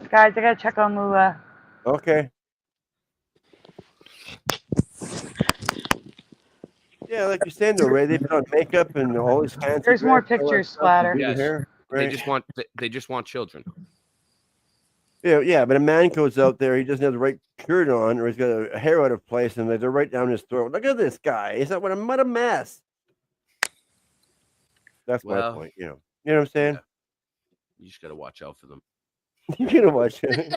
Guys, I gotta check on Lula. Okay. Yeah, like you're saying though, Ray, they put on makeup and all this fancy. There's more dress, all that pictures, stuff, Splatter. and do the Yes. hair, They right? just want children. Yeah, but a man goes out there, he doesn't have the right shirt on, or he's got a hair out of place, and they're right down his throat. Look at this guy. He's not what a mess. That's my Well, point, you know. You know what I'm saying? You just gotta watch out for them. You're gonna watch it.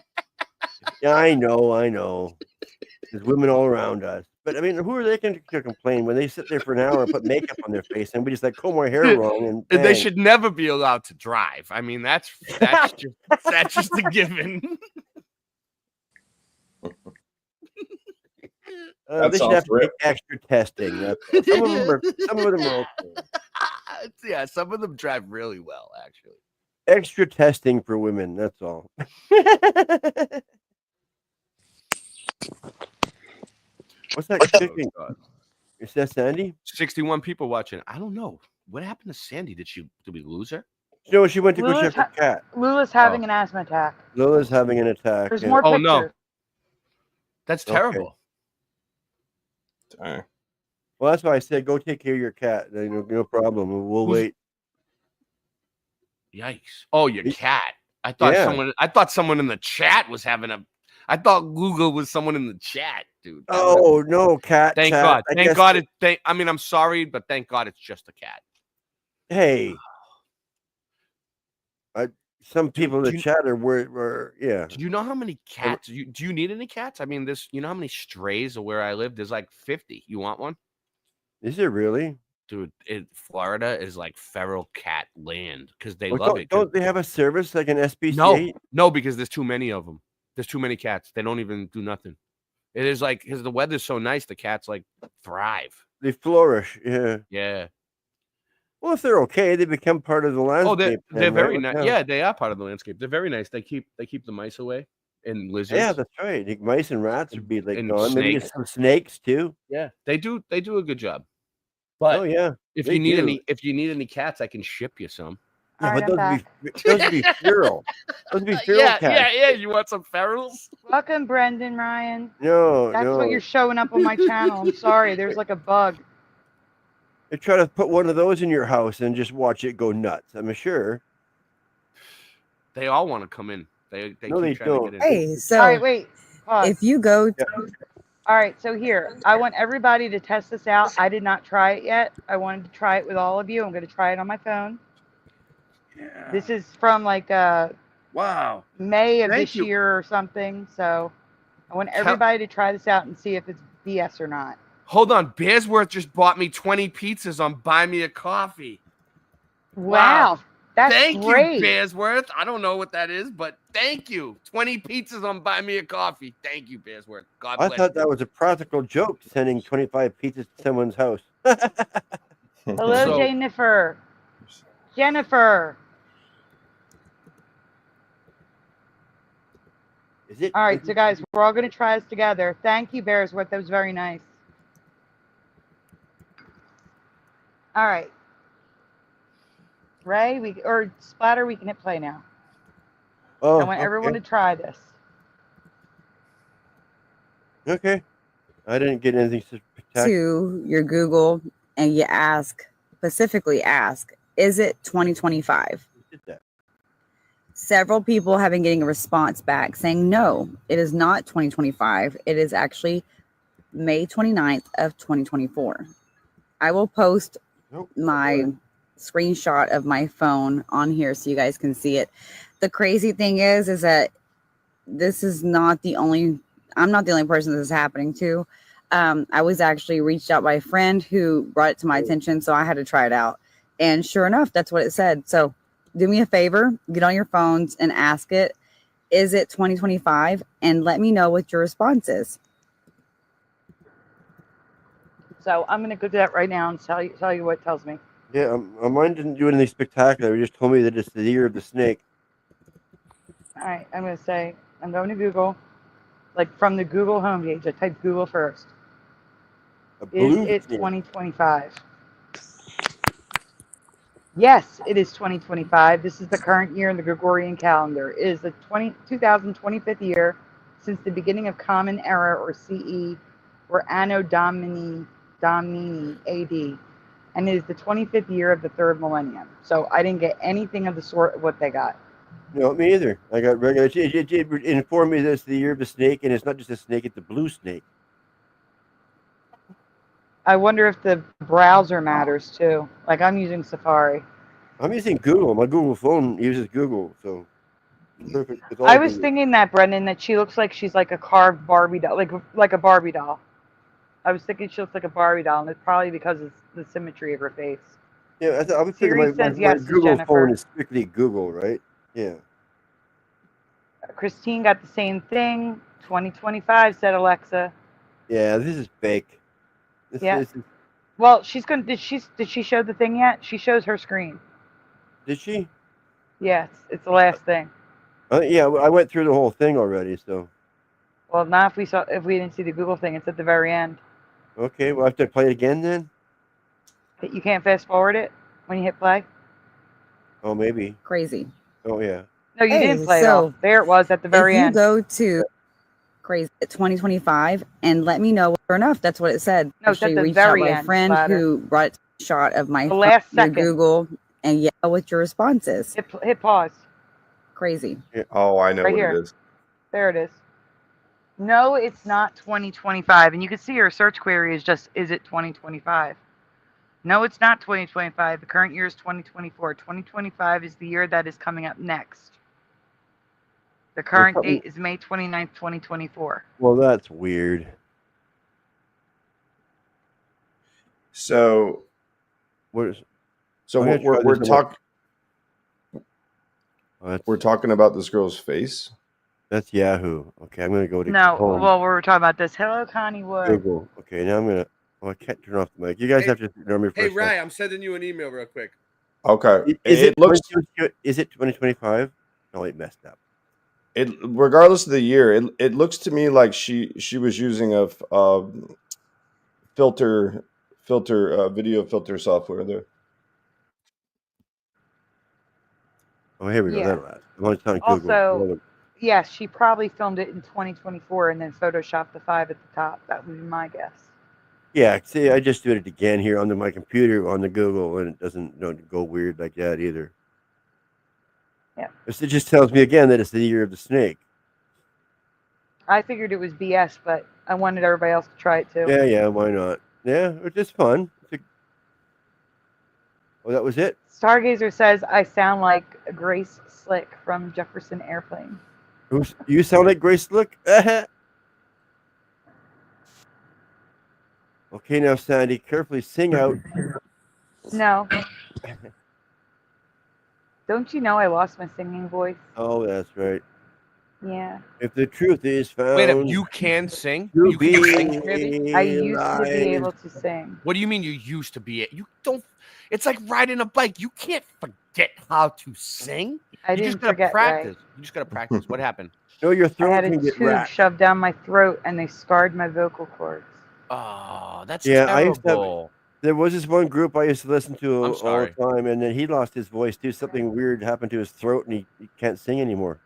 Yeah, I know. There's women all around us. But I mean, who are they to complain when they sit there for an hour and put makeup on their face and we just like comb our hair wrong and They bang. should never be allowed to drive. I mean, that's just a given. They should have to take extra testing. That's all. Some of them are okay. Yeah, some of them drive really well, actually. Extra testing for women. That's all. What's that clicking? Is that Sandy? 61 people watching. I don't know. What happened to Sandy? Did we lose her? No, she went to go check her cat. Lula's having an asthma attack. Lola's having an attack. There's more Oh pictures. no. That's Okay. terrible. Darn. Well, that's why I said go take care of your cat. No problem. We'll wait. Yikes. Oh, your cat. I thought Yeah. someone in the chat was having a I thought Google was someone in the chat, dude. Oh no, cat. Thank chat. God. I Thank guess- God I mean, I'm sorry, but thank God it's just a cat. Hey. Some people in do the you- chat were yeah. Do you know how many cats? Do you need any cats? I mean, you know how many strays are where I live? There's like 50. You want one? Is it really? Dude, Florida is like feral cat land because they Well, love it. don't they have a service like an SPCA? No, because there's too many of them. There's too many cats. They don't even do nothing. It is like because the weather's so nice, the cats like thrive. They flourish. Yeah. Yeah. Well, if they're okay, they become part of the landscape. Oh, they're then, very right? nice. Yeah, they are part of the landscape. They're very nice. They keep the mice away and lizards. Yeah, that's right. Like, mice and rats would be like and gone. Maybe snakes. some snakes too. Yeah, they do a good job. But Oh yeah, if they you need do. any cats, I can ship you some. Yeah, Alright, but I'm those would be feral. Those would be feral cats. Yeah. You want some ferals? Welcome, Brendan Ryan. No, That's no. what you're showing up on my channel. I'm sorry. There's like a bug. They try to put one of those in your house and just watch it go nuts. I'm sure. They all want to come in. They No, they keep trying don't. to get in. Hey, so All right, wait. Pause. if you go to All right, so here, I want everybody to test this out. I did not try it yet. I wanted to try it with all of you. I'm going to try it on my phone. Yeah. This is from like Wow. May of Thank this you. year or something. So I want everybody to try this out and see if it's BS or not. Hold on. Bearsworth just bought me 20 pizzas on Buy Me a Coffee. Wow. That's Thank great. you, Bearsworth. I don't know what that is, but thank you. 20 pizzas on Buy Me a Coffee. Thank you, Bearsworth. God I bless thought you. that was a practical joke, sending 25 pizzas to someone's house. Hello, So- Jennifer. Jennifer. Is it? All right, so guys, we're all going to try this together. Thank you, Bearsworth. That was very nice. All right. Ray, or Splatter, we can hit play now. Oh, I want everyone to try this. Okay. I didn't get anything spectacular. to your Google and you specifically ask, is it 2025? Did that. Several people have been getting a response back saying, no, it is not 2025. It is actually May 29th of 2024. I will post my screenshot of my phone on here so you guys can see it. The crazy thing is that this is not the only, I'm not the only person this is happening to. I was actually reached out by a friend who brought it to my attention, so I had to try it out. And sure enough, that's what it said. So do me a favor, get on your phones and ask it, is it 2025? And let me know what your response is. So I'm going to go do that right now and tell you what it tells me. Yeah, mine didn't do anything spectacular. It just told me that it's the year of the snake. All right, I'm going to say, I'm going to Google, like from the Google homepage. I typed Google first. Is it 2025? Yes, it is 2025. This is the current year in the Gregorian calendar. It is the 2025th year since the beginning of Common Era, or CE, or Anno Domini AD. And it is the 25th year of the third millennium. So I didn't get anything of the sort of what they got. No, me either. I got regular. It informed me that it's the year of the snake, and it's not just a snake; it's a blue snake. I wonder if the browser matters too. Like I'm using Safari. I'm using Google. My Google phone uses Google, so it's perfect. It's all I was Google. thinking that, Brendan, that she looks like she's like a carved Barbie doll, like a Barbie doll. I was thinking she looks like a Barbie doll, and it's probably because of the symmetry of her face. Yeah, I was thinking Siri my says yes, Google Jennifer. phone is strictly Google, right? Yeah. Christine got the same thing. 2025, said Alexa. Yeah, this is fake. Yeah. This is, Well, she's gonna. Did she show the thing yet? She shows her screen. did she? Yes, it's the last thing. Yeah, I went through the whole thing already. So Well, not if we didn't see the Google thing. It's at the very end. okay, well, I have to play it again then. You can't fast forward it when you hit play. Oh, maybe. Crazy. Oh, yeah. No, you Hey, didn't play it so all. There it was at the very if you end. go to crazy 2025 and let me know, sure enough, that's what it said. No, it's at Actually the reached out very by a end, friend Splatter. who brought a shot of my The phone, last your second. Google, and yeah, what your response is. Hit pause. Crazy. Oh, I know Right what here. it is. There it is. No, it's not 2025. And you can see her search query is just, is it 2025? No, it's not 2025. The current year is 2024. 2025 is the year that is coming up next. The current something- date is May 29th, 2024. Well, that's weird. So What is? So I had tried we're this one. talking. We're talking about this girl's face. That's Yahoo. Okay, I'm gonna go to No, home. well, we were talking about this. Hello, Connie Wood. Google. Okay, now I'm gonna. Oh, I can't turn off the mic. You guys have to ignore me for Hey, a second. Ray, I'm sending you an email real quick. Okay, Is it looks. Is it 2025? No, it messed up. It regardless of the year, it looks to me like she was using a filter video filter software there. Oh, here we go. Yeah. That'll last. I'm on Google. Also, yes, she probably filmed it in 2024 and then photoshopped the 5 at the top. That would be my guess. Yeah, see, I just did it again here on my computer on the Google, and it doesn't go weird like that either. Yeah. It just tells me again that it's the year of the snake. I figured it was BS, but I wanted everybody else to try it too. Yeah, why not? Yeah, it's just fun. Oh, that was it? Stargazer says I sound like Grace Slick from Jefferson Airplane. You sound like Grace Slick? Okay, now, Sandy, carefully sing out. No. Don't you know I lost my singing voice? Oh, that's right. Yeah. If the truth is found. Wait a minute, you can sing? to You can sing, be Randy? I used to be alive. able to sing. What do you mean you used to be it? You don't. It's like riding a bike. You can't forget how to sing. I You didn't just gotta forget, practice. Ray. You just gotta practice. What happened? No, your I throat had a can get tube racked. shoved down my throat and they scarred my vocal cords. Oh, that's Yeah, I used to have, terrible. there was this one group I used to listen to I'm all the sorry. time, and then he lost his voice too. Something weird happened to his throat, and he can't sing anymore.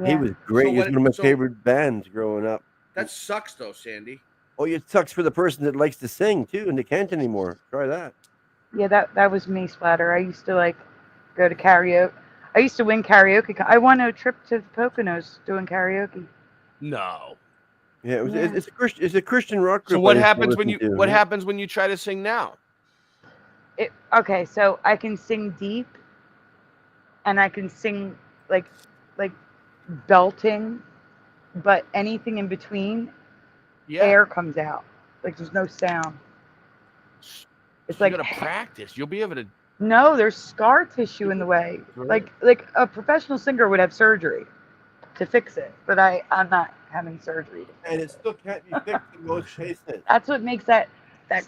He Yeah. was great. So He was what- one of my so- favorite bands growing up. That sucks, though, Sandy. Oh, it sucks for the person that likes to sing too, and they can't anymore. Try that. Yeah, that was me, Splatter. I used to go to karaoke. I used to win karaoke. I won a trip to the Poconos doing karaoke. No. Yeah, it was. Yeah. It's a Christian rock group. So what I used to happens when listen you? to. What happens when you try to sing now? Okay, so I can sing deep, and I can sing like belting, but anything in between, Yeah. air comes out. Like there's no sound. It's You like gotta practice. You'll be able to. no, there's scar tissue in the way. Right. Like a professional singer would have surgery to fix it, but I'm not having surgery. And it still can't be fixed in most cases. That's what makes that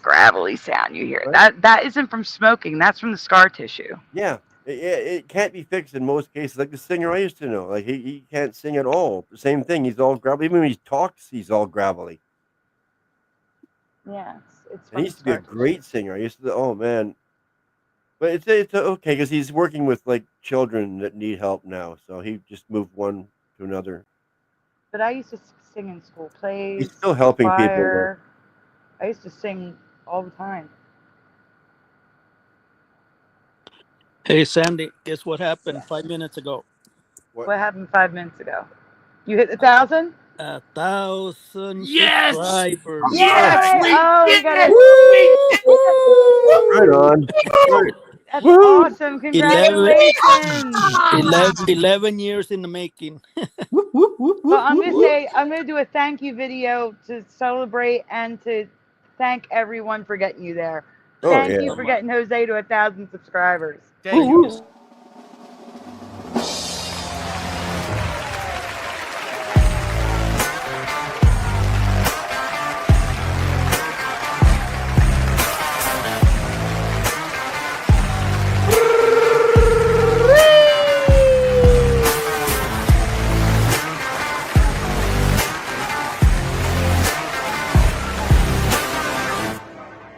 gravelly sound you hear. Right. That isn't from smoking. That's from the scar tissue. Yeah, it can't be fixed in most cases. Like the singer I used to know, like he can't sing at all. The same thing. He's all gravelly. Even when he talks, he's all gravelly. Yeah, it's And from he used to be a scar tissue. great singer. I used to. Oh man. But it's okay because he's working with like children that need help now. So he just moved one to another. But I used to sing in school plays. He's still helping people, though. choir. I used to sing all the time. Hey, Sandy, guess what happened 5 minutes ago? What happened 5 minutes ago? You hit 1,000? 1,000 Yes! subscribers. Yes! We Oh, you did gotta. Right on. That's awesome! 11, Congratulations! 11 years in the making. Well, I'm gonna do a thank you video to celebrate and to thank everyone for getting you there. Oh, Thank yeah. you for getting Jose to 1,000 subscribers. Thank you.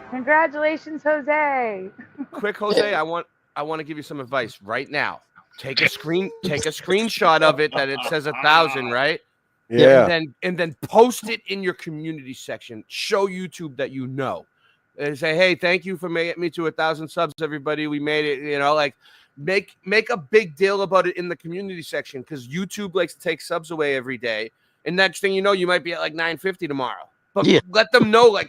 Congratulations, Jose. Quick, Jose, I want to give you some advice right now. Take a screenshot of it that it says 1,000, right? Yeah. And then post it in your community section. Show YouTube that you know. And say, hey, thank you for making me to 1,000 subs, everybody. We made it, like make a big deal about it in the community section because YouTube likes to take subs away every day. And next thing you know, you might be at like 950 tomorrow. But let them know,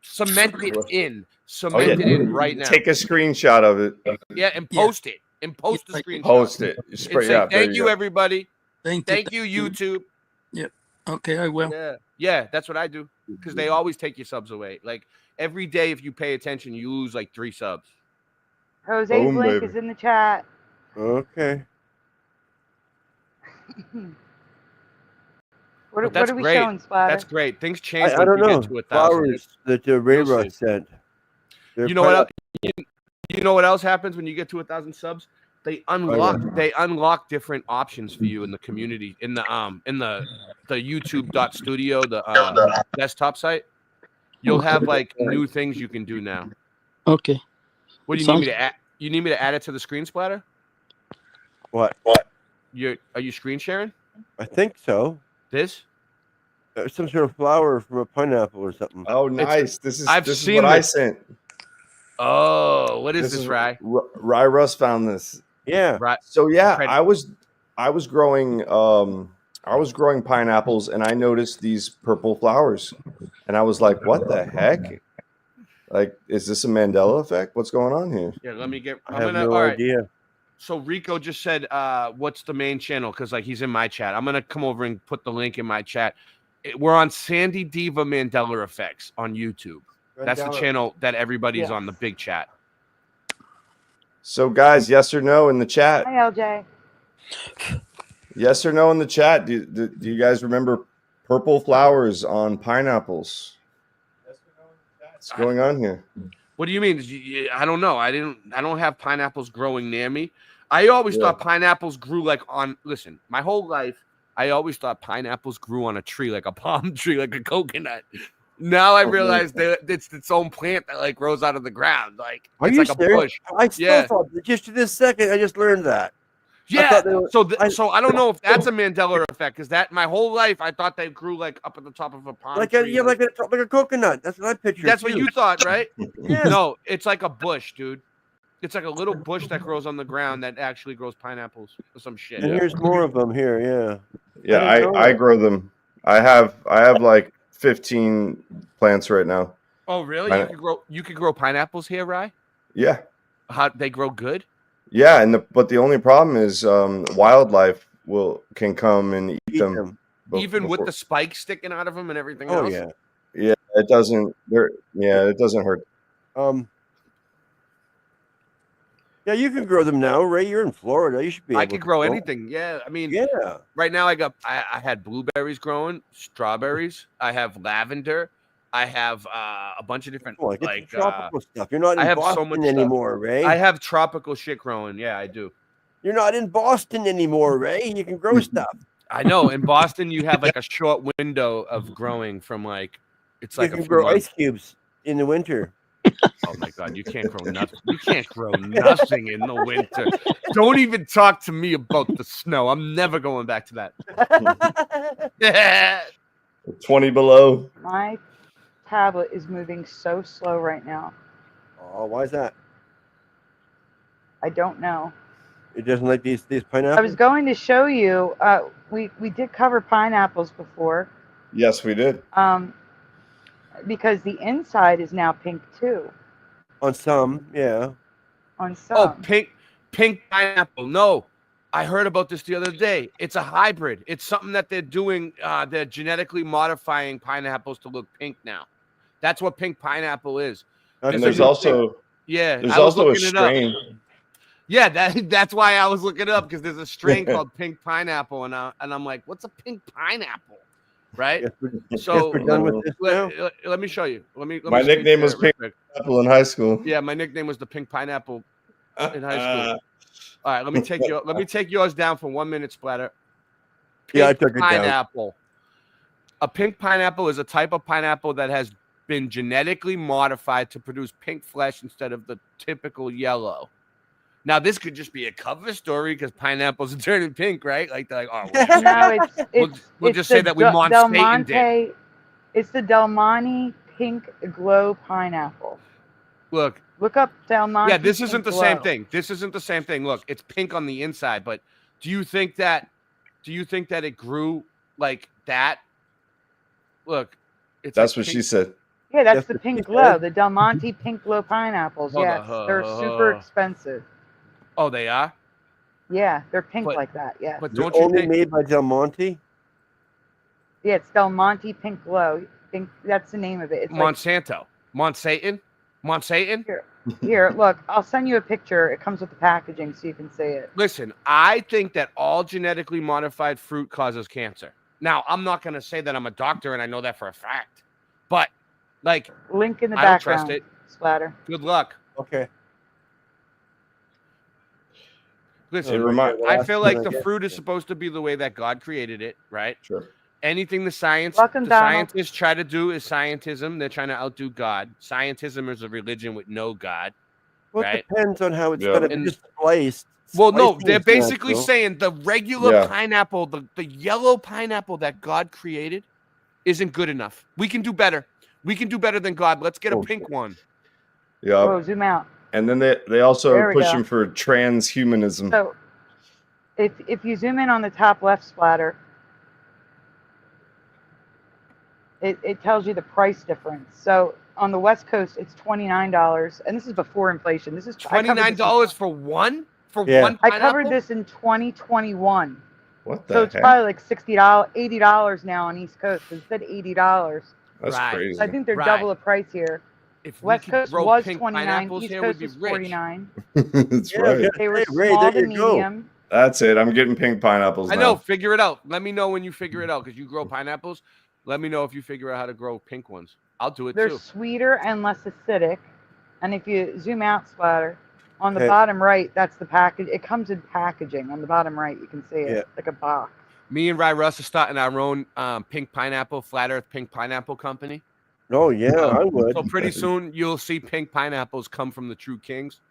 cement it in. Cement it in right now. Take a screenshot of it. Yeah, and post it. And post the screenshot. Post it. And Spray, say, yeah, there thank you, go. everybody. Thank you, YouTube. Yep. Okay, I will. Yeah, that's what I do because they always take your subs away. Like every day, if you pay attention, you lose like 3 subs. Jose's Boom, link baby. is in the chat. Okay. What But that's are we great. showing, Splatter? That's great. Things change I when don't you know. get to 1,000. Flowers that Ray You'll Rush see. sent. They're You know what? pineapple- You know what else happens when you get to 1,000 subs? They unlock different options for you in the community in the YouTube.studio, the desktop site. You'll have like new things you can do now. Okay. What do you need me to add? You need me to add it to the screen splatter? What? Are you screen sharing? I think so. This? Some sort of flower from a pineapple or something. Oh, nice. This is I've this seen is what I this. sent. Oh, what is this, Rye? Rye Russ found this. Yeah. Right. So yeah, I was growing pineapples and I noticed these purple flowers. And I was like, what the heck? Like, is this a Mandela effect? What's going on here? Yeah, let me get. I have no idea. So Rico just said, "What's the main channel?" Because like he's in my chat. I'm gonna come over and put the link in my chat. We're on Sandy Diva Mandela Effects on YouTube. That's the channel that everybody's on, the big chat. So guys, yes or no in the chat? Hi, LJ. Yes or no in the chat? Do you guys remember purple flowers on pineapples? What's going on here? What do you mean? I don't know. I don't have pineapples growing near me. I always thought pineapples grew like on. Listen, my whole life, I always thought pineapples grew on a tree, like a palm tree, like a coconut. Now I realize that it's its own plant that like grows out of the ground. Like it's like a bush. I still thought just to this second. I just learned that. Yeah. So I don't know if that's a Mandela effect, because that my whole life I thought they grew like up at the top of a palm tree. Like a coconut. That's what I pictured. That's what you thought, right? Yes. No, it's like a bush, dude. It's like a little bush that grows on the ground that actually grows pineapples or some shit. And here's more of them here. Yeah. Yeah, I grow them. I have like 15 plants right now. Oh, really? You could grow pineapples here, Rye? Yeah. How they grow good? Yeah, but the only problem is wildlife can come and eat them. Even with the spikes sticking out of them and everything else? Yeah. Yeah, it doesn't hurt. Yeah, you can grow them now, Ray. You're in Florida. You should be able I could grow anything. Yeah. I mean, right now I had blueberries growing, strawberries. I have lavender. I have a bunch of different tropical stuff. You're not in Boston anymore, Ray. I have tropical shit growing. Yeah, I do. You're not in Boston anymore, Ray. You can grow stuff. I know. In Boston, you have like a short window of growing from like it's like you can grow ice cubes in the winter. Oh my God, you can't grow nothing. You can't grow nothing in the winter. Don't even talk to me about the snow. I'm never going back to that. 20 below. My tablet is moving so slow right now. Oh, why is that? I don't know. It doesn't like these pineapples? I was going to show you. We did cover pineapples before. Yes, we did. Because the inside is now pink too. On some, yeah. On some. Oh, pink pineapple. No, I heard about this the other day. It's a hybrid. It's something that they're doing. They're genetically modifying pineapples to look pink now. That's what pink pineapple is. And there's also a strain. Yeah, that's why I was looking it up, because there's a strain called pink pineapple, and I'm like, what's a pink pineapple? Right? So we're done with this let me show you. My nickname was Pink Pineapple in high school. Yeah, my nickname was the Pink Pineapple in high school. All right, let me take yours down for 1 minute, Splatter. Yeah, I took it pineapple. A pink pineapple is a type of pineapple that has been genetically modified to produce pink flesh instead of the typical yellow. Now, this could just be a cover story because pineapples are turning pink, right? Like they're like, oh, no, we'll just say that we Monte it. It's the Del Monte Pink Glow Pineapple. Look up Del Monte. Yeah, this isn't the same Glow. thing. This isn't the same thing. Look, it's pink on the inside, but do you think that it grew like that? Look, that's what she said. Yeah, that's the Pink Glow, the Del Monte Pink Glow pineapples. Hold Yes, on. they're super expensive. Oh, they are? Yeah, they're pink like that. Yeah. But don't you only made by Del Monte? Yeah, it's Del Monte Pink Glow. That's the name of it. It's Monsanto. Mont Satan. Here, look, I'll send you a picture. It comes with the packaging so you can see it. Listen, I think that all genetically modified fruit causes cancer. Now, I'm not going to say that I'm a doctor and I know that for a fact, but like, link in the I don't background. trust it. Splatter. Good luck. Okay. Listen, I feel like the fruit is supposed to be the way that God created it, right? Sure. Anything the Welcome, Donald. scientists try to do is scientism. They're trying to outdo God. Scientism is a religion with no God. Well, right? it depends on how it's going to be spliced. Well, no, Splicing they're is basically natural. saying the regular pineapple, the yellow pineapple that God created isn't good enough. We can do better. We can do better than God. Let's get a pink one. Yeah. Oh, zoom out. And then they also There are we go. pushing for transhumanism. So if you zoom in on the top left splatter, it tells you the price difference. So on the West Coast, it's $29, and this is before inflation. This is $29 for one? For Yeah. one I pineapple? covered this in 2021. What the So it's heck? probably like $60, $80 now on East Coast. It said $80. That's Right. crazy. So I think they're Right. double the price here. If we West could Coast grow was pink 29. pineapples East here, Coast we'd be was rich. 49. That's right. They were Hey, Ray, small there to you go. medium. That's it. I'm getting pink pineapples I now. know. Figure it out. Let me know when you figure it out because you grow pineapples. Let me know if you figure out how to grow pink ones. I'll do it They're too. sweeter and less acidic. And if you zoom out, splatter, on the Okay. bottom right, that's the package. It comes in packaging. On the bottom right, you can see it. Yeah. Like a box. Me and Ry Russ are starting our own pink pineapple, flat earth pink pineapple company. Oh, yeah, I would. So pretty soon you'll see pink pineapples come from the True Kings.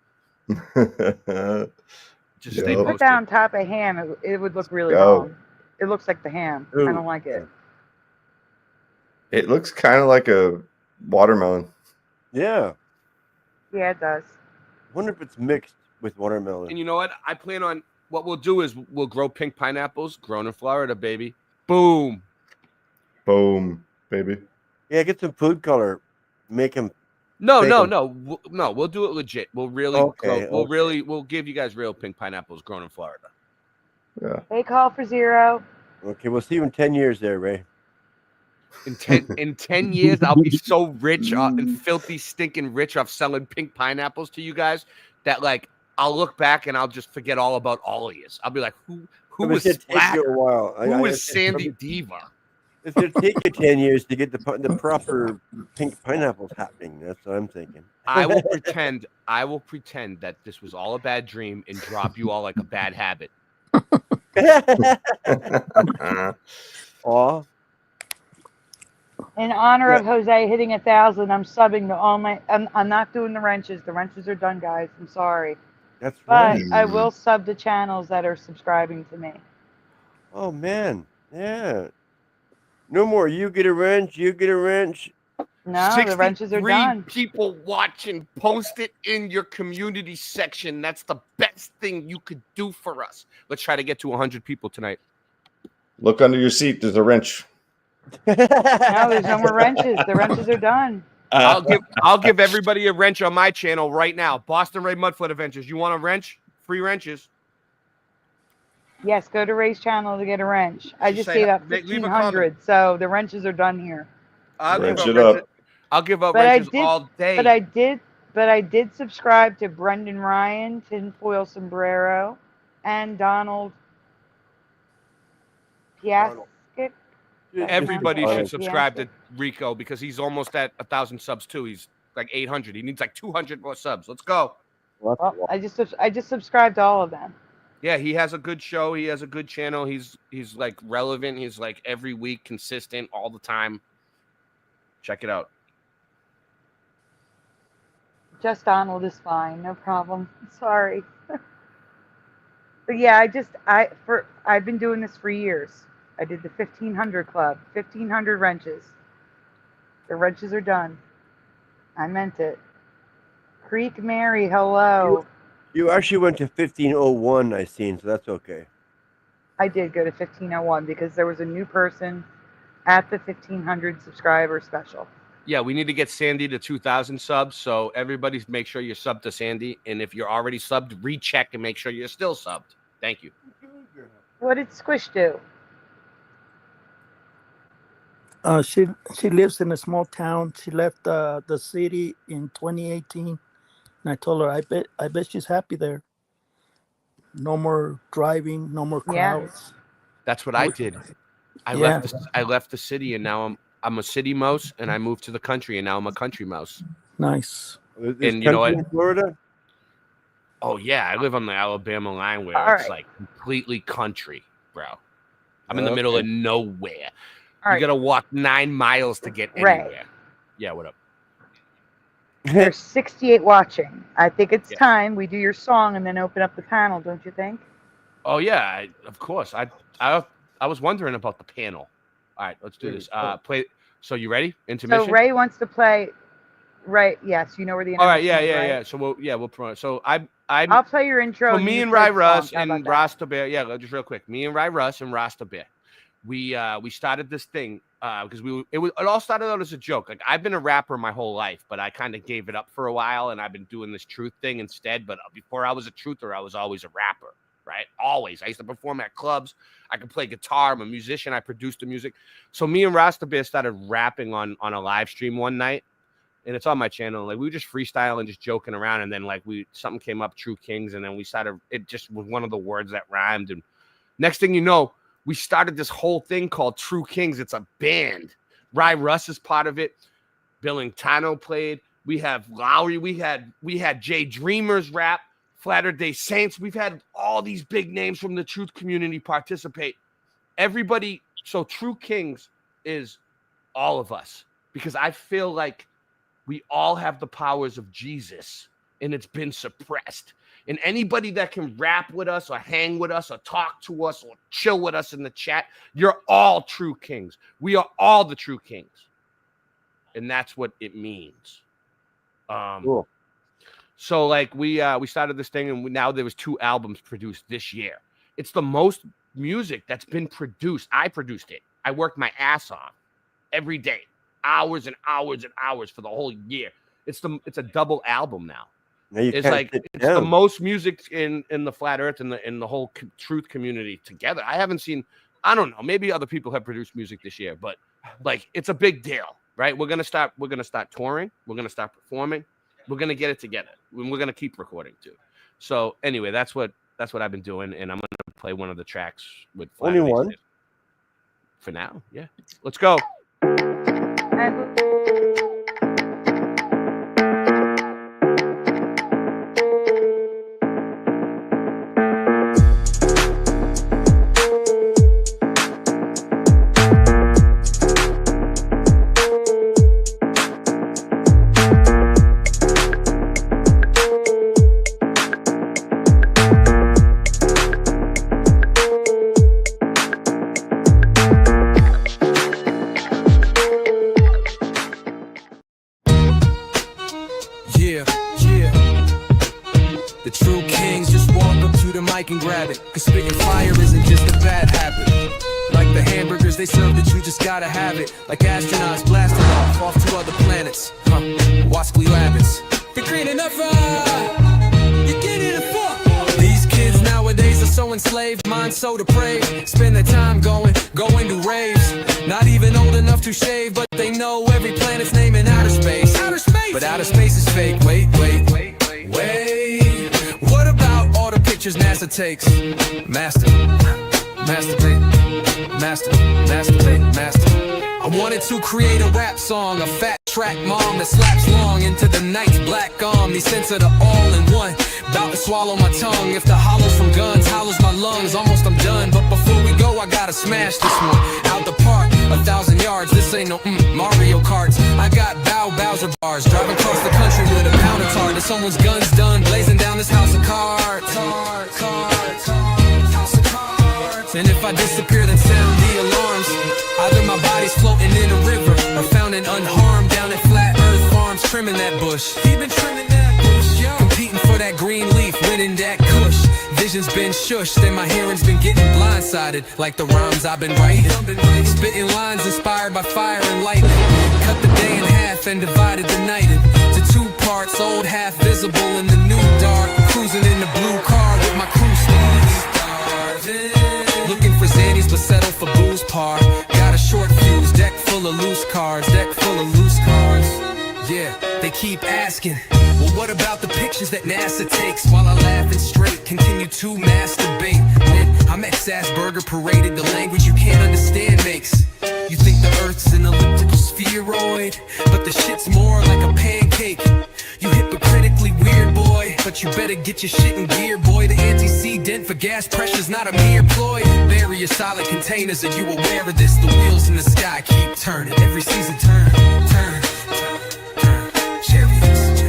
Just stay Put posted. that on top of ham. It would look really go. wrong. It looks like the ham. I Ooh. don't like it. It looks kind of like a watermelon. Yeah. Yeah, it does. Wonder if it's mixed with watermelon. And you know what? I plan on what we'll do is we'll grow pink pineapples grown in Florida, baby. Boom. Boom, baby. Yeah, get some food color. Make them. No, Bake no, 'em. no. We'll do it legit. We'll really Okay, grow, okay. we'll give you guys real pink pineapples grown in Florida. Yeah. They call for 0. Okay, we'll see you in 10 years there, Ray. In 10 years, I'll be so rich and filthy, stinking rich off selling pink pineapples to you guys that like I'll look back and I'll just forget all about all of you. I'll be like, who It's was gonna take you a Splatter? while. Who is Sandy Diva? It's going to take you 10 years to get the proper pink pineapples happening. That's what I'm thinking. I will pretend that this was all a bad dream and drop you all like a bad habit. Aw. In honor of Jose hitting 1,000, I'm subbing to all my. I'm not doing the wrenches. The wrenches are done, guys. I'm sorry, That's but right. I will sub to channels that are subscribing to me. Oh, man. Yeah. No more. You get a wrench. You get a wrench. No, the wrenches are 63 done. people watching. Post it in your community section. That's the best thing you could do for us. Let's try to get to 100 people tonight. Look under your seat. There's a wrench. No, there's no more wrenches. The wrenches are done. I'll give everybody a wrench on my channel right now. Boston Ray Mudfoot Adventures. You want a wrench? Free wrenches. Yes, go to Ray's channel to get a wrench. I just say- gave out leave a 1,500, so the wrenches are done here. I'll Wrench give it out up. I'll give out But I wrenches did- all day. But I did subscribe to Brendan Ryan, Tinfoil Sombrero, and Donald Piaskic. Everybody Donald should subscribe Piaskic. to Rico because he's almost at 1,000 subs too. He's like 800. He needs like 200 more subs. Let's go. Well, I just subscribed to all of them. Yeah, he has a good show. He has a good channel. He's like relevant. He's like every week consistent all the time. Check it out. Just Donald is fine, no problem. Sorry. But yeah, I've been doing this for years. I did the 1,500 club, 1,500 wrenches. The wrenches are done. I meant it. Creek Mary, hello. You actually went to 1501, I seen, so that's okay. I did go to 1501 because there was a new person at the 1,500 subscriber special. Yeah, we need to get Sandy to 2,000 subs. So everybody make sure you're subbed to Sandy. And if you're already subbed, recheck and make sure you're still subbed. Thank you. What did Squish do? She lives in a small town. She left the city in 2018, and I told her I bet she's happy there. No more driving, no more crowds. That's what I did. I left the city, and now I'm a city mouse, and I moved to the country, and now I'm a country mouse. Nice. And you know what? In Florida? Oh yeah, I live on the Alabama line where All it's right. like completely country, bro. I'm in the middle of nowhere. All right. You gotta walk 9 miles to get Right. anywhere. Yeah, what up? There's 68 watching. I think it's time we do your song and then open up the panel, don't you think? Oh yeah, of course. I was wondering about the panel. All right, let's do this. Play. So you ready? Intermission. So Ray wants to play. Right. Yes. You know where the. All right. intermission is, right? Yeah. So we'll promote. So I'll play your intro. So and me you and play Rai the Russ song. How and about that? Rasta Bear. Yeah, just real quick. Me and Rai Russ and Rasta Bear. We started this thing because it all started out as a joke. Like I've been a rapper my whole life, but I kind of gave it up for a while, and I've been doing this truth thing instead. But before I was a truther, I was always a rapper, right? Always. I used to perform at clubs. I could play guitar. I'm a musician. I produced the music. So me and Rasta Bear started rapping on a live stream one night. And it's on my channel. Like we were just freestyling, just joking around, and then like something came up, True Kings, and then we started. It just was one of the words that rhymed, and next thing you know, we started this whole thing called True Kings. It's a band. Rai Russ is part of it. Billingtano played. We have Lowry. We had Jay Dreamers rap. Flatter Day Saints. We've had all these big names from the truth community participate. Everybody. So True Kings is all of us because I feel like we all have the powers of Jesus, and it's been suppressed. And anybody that can rap with us or hang with us or talk to us or chill with us in the chat, you're all true kings. We are all the true kings. And that's what it means. Cool. So like we started this thing, and now there was 2 albums produced this year. It's the most music that's been produced. I produced it. I worked my ass off every day. Hours and hours and hours for the whole year. It's a double album now. It's like it's the most music in the flat earth and in the whole truth community together. I haven't seen. I don't know. Maybe other people have produced music this year, but like it's a big deal, right? We're gonna start touring. We're gonna start performing. We're gonna get it together. We're gonna keep recording too. So anyway, that's what I've been doing, and I'm gonna play one of the tracks with Flat Only one for now. Yeah, let's go. And grab it, cause spitting fire isn't just a bad habit. Like the hamburgers they serve that you just gotta have it. Like astronauts blasting off to other planets. Wascally rabbits. You're green enough, you get it a fuck. These kids nowadays are so enslaved, minds so depraved. Spend their time going to raves. Not even old enough to shave, but they know every planet's name in outer space. But outer space is fake. Wait. What about all the pictures NASA takes? Masturbate. I wanted to create a rap song, a fat track mom that slaps long into the night's black arm. These scents are the all-in-one. About to swallow my tongue. If the hollow from guns hollows my lungs, almost I'm done. But before we go, I gotta smash this one out the park. 1,000 yards. This ain't no Mario Karts. I got Bowser bars. Driving across the country with a pound of tar. Till someone's gun's done. Blazing down this house of cards. And if I disappear, then sound the alarms. Either my body's floating in a river or found and unharmed down at Flat Earth Farms, trimming that bush. He been trimming that bush, yo. Competing for that green leaf, winning that kush. Vision's been shushed and my hearing's been getting blindsided. Like the rhymes I've been writing. Spitting lines inspired by fire and lightning. Cut the day in half and divided the night into 2 parts. Old half visible in the new dark. Cruising in the blue car with my crew starving. Looking for Xannies but settle for booze par. Got a short fuse, deck full of keep asking, well, what about the pictures that NASA takes while I laugh and straight continue to masturbate? Then I'm ex-Asperger paraded, the language you can't understand makes you think the Earth's an elliptical spheroid, but the shit's more like a pancake. You hypocritically weird, boy, but you better get your shit in gear, boy. The antecedent for gas pressure's not a mere ploy. Bury your solid containers, are you aware of this? The wheels in the sky keep turning, every season turn. Chariots,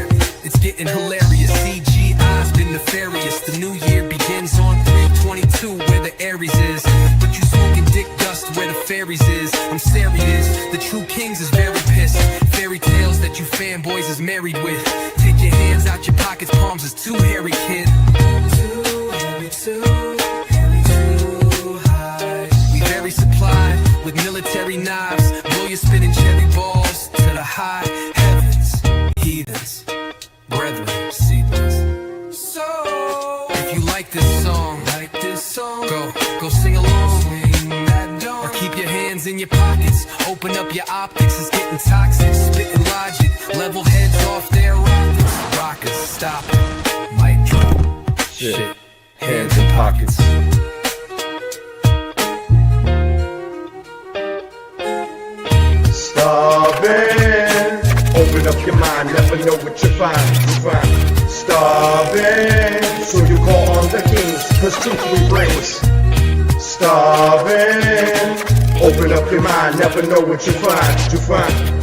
it's getting hilarious. CGI's been nefarious. The new year begins on 3/22, where the Aries is, but you smoking dick dust where the fairies is. I'm serious, the true kings is very pissed. Fairy tales that you fanboys is married with. Take your hands out your pockets, palms is too hairy, kid. Too hairy, too hairy, too high. We very supplied with military knives. Blow your spinning cherry balls to the high heavens. Heathens, brethren, seedlings. So, if you like this song, go sing along. Swing that dome. Or keep your hands in your pockets. Open up your optics, it's getting toxic. Spitting logic, level heads off their rockets. Rockers, stop it, mic drop. Shit, hands in pockets. Starving, open up your mind, never know what you find. Starving, so you call on the kings, cause truth we brings. Starving, open up your mind, never know what you find.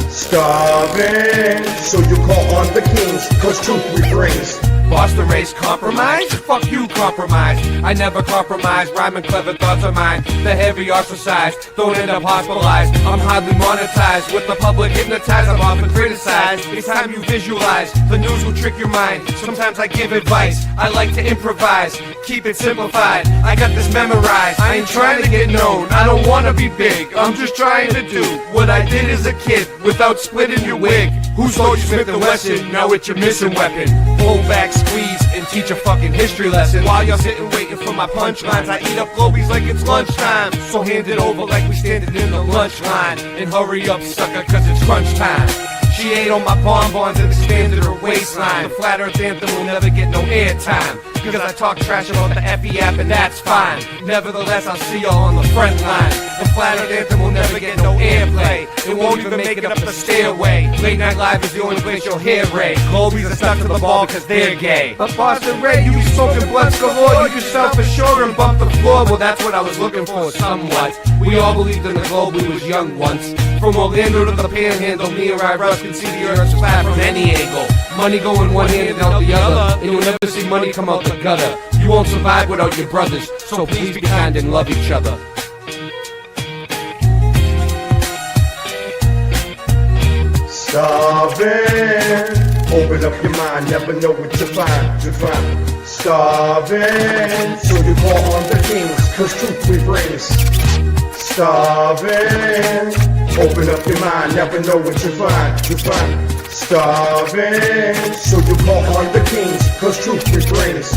Starving, so you call on the kings, cause truth we brings. Boston race compromise? Fuck you, compromise. I never compromise, rhyming clever thoughts of mine. The heavy ostracized, don't end up hospitalized. I'm hardly monetized, with the public hypnotized. I'm often criticized, it's time you visualize. The news will trick your mind, sometimes I give advice. I like to improvise, keep it simplified. I got this memorized, I ain't trying to get known. I don't wanna be big, I'm just trying to do what I did as a kid, without splitting your wig. Who told you Smith & Wesson? Now it's your missing weapon. Pull back, squeeze, and teach a fucking history lesson. While you're sitting waiting for my punchlines, I eat up Globies like it's lunchtime. So hand it over like we standing in the lunch line. And hurry up, sucker, cause it's crunch time. She ate on my bonbons and expanded her waistline. The flat earth anthem will never get no airtime, because I talk trash about the FE app and that's fine. Nevertheless, I'll see y'all on the front line. The flat earth anthem will never get no airplay. It won't even make it up the stairway. Late Night Live is the only place you'll hear Ray. Globies are stuck to the ball because they're gay. But Boston Ray, you be smoking blunts galore. You can self-assure and bump the floor. Well, that's what I was looking for, somewhat. We all believed in the globe, we was young once. From Orlando to the Panhandle, me and Russ can see the earth's flat from any angle. Money going one hand and out the other, and you'll never see money come out the gutter. You won't survive without your brothers, so please be kind and love each other. Starving, open up your mind, never know what you find. Starving, so you call on the kings, cause truth we brings. Starving, open up your mind, never know what you find. Starving, so you call on the kings, cause truth we brings.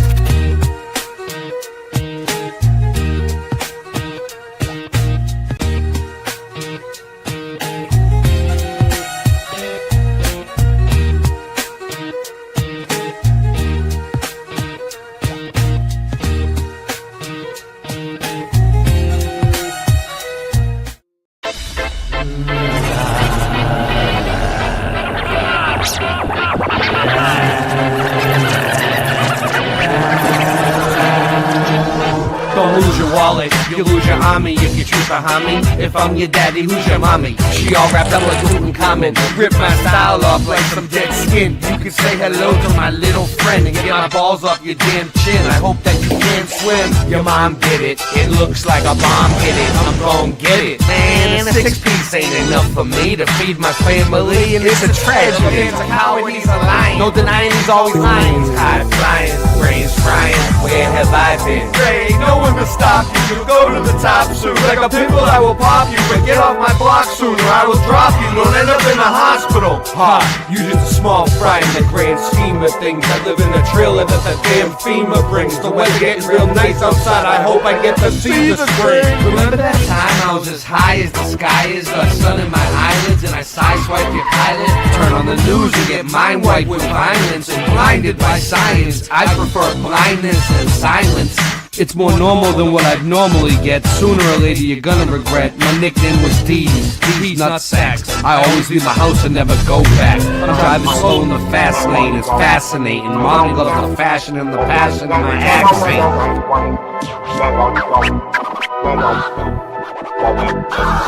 You lose your army if you choose behind me. If I'm your daddy, who's your mommy? She all wrapped up like Tutankhamun. Rip my style off like some dead skin. You can say hello to my little friend and get my balls off your damn chin. I hope that you can swim. Your mom did it. It looks like a bomb hit it. I'm gon' get it. Man, a 6-piece ain't enough for me to feed my family, and it's a tragedy. It's a coward, he's a lion. No denying he's always lying. He's high flying, brains frying. Where have I dive in. Ray, ain't no one to stop you. You'll go to the top soon. Like a pimple, I will pop you, but get off my block soon, or I will drop you. Don't end up in the hospital. Ha! You just a small fry in the grand scheme of things. I live in a trailer that the damn FEMA brings. The weather getting real nice outside. I hope I get to see the spring. Remember that time I was as high as the sky is, the sun in my eyelids, and I sideswipe your eyelid? Turn on the news and get mind wiped with violence and blinded by science. I prefer blindness and silence. It's more normal than what I'd normally get. Sooner or later you're gonna regret. My nickname was D's, not sacks. I always leave my house and never go back. I'm driving slow in the fast lane, it's fascinating. Mom loves the fashion and the passion in my accent.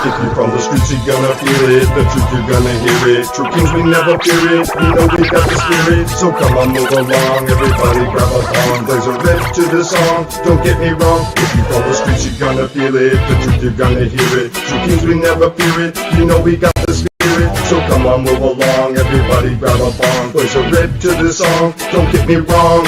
If you're from the streets, you're gonna feel it. The truth, you're gonna hear it. True kings, we never fear it. You know we got the spirit. So come on, move along. Everybody grab a thong. There's a rip to the song. Don't get me wrong. If you're from the streets, you're gonna feel it. The truth, you're gonna hear it. True kings, we never fear it. You know we got the spirit. So come on, move along. Everybody grab a thong. There's a rip to the song. Don't get me wrong.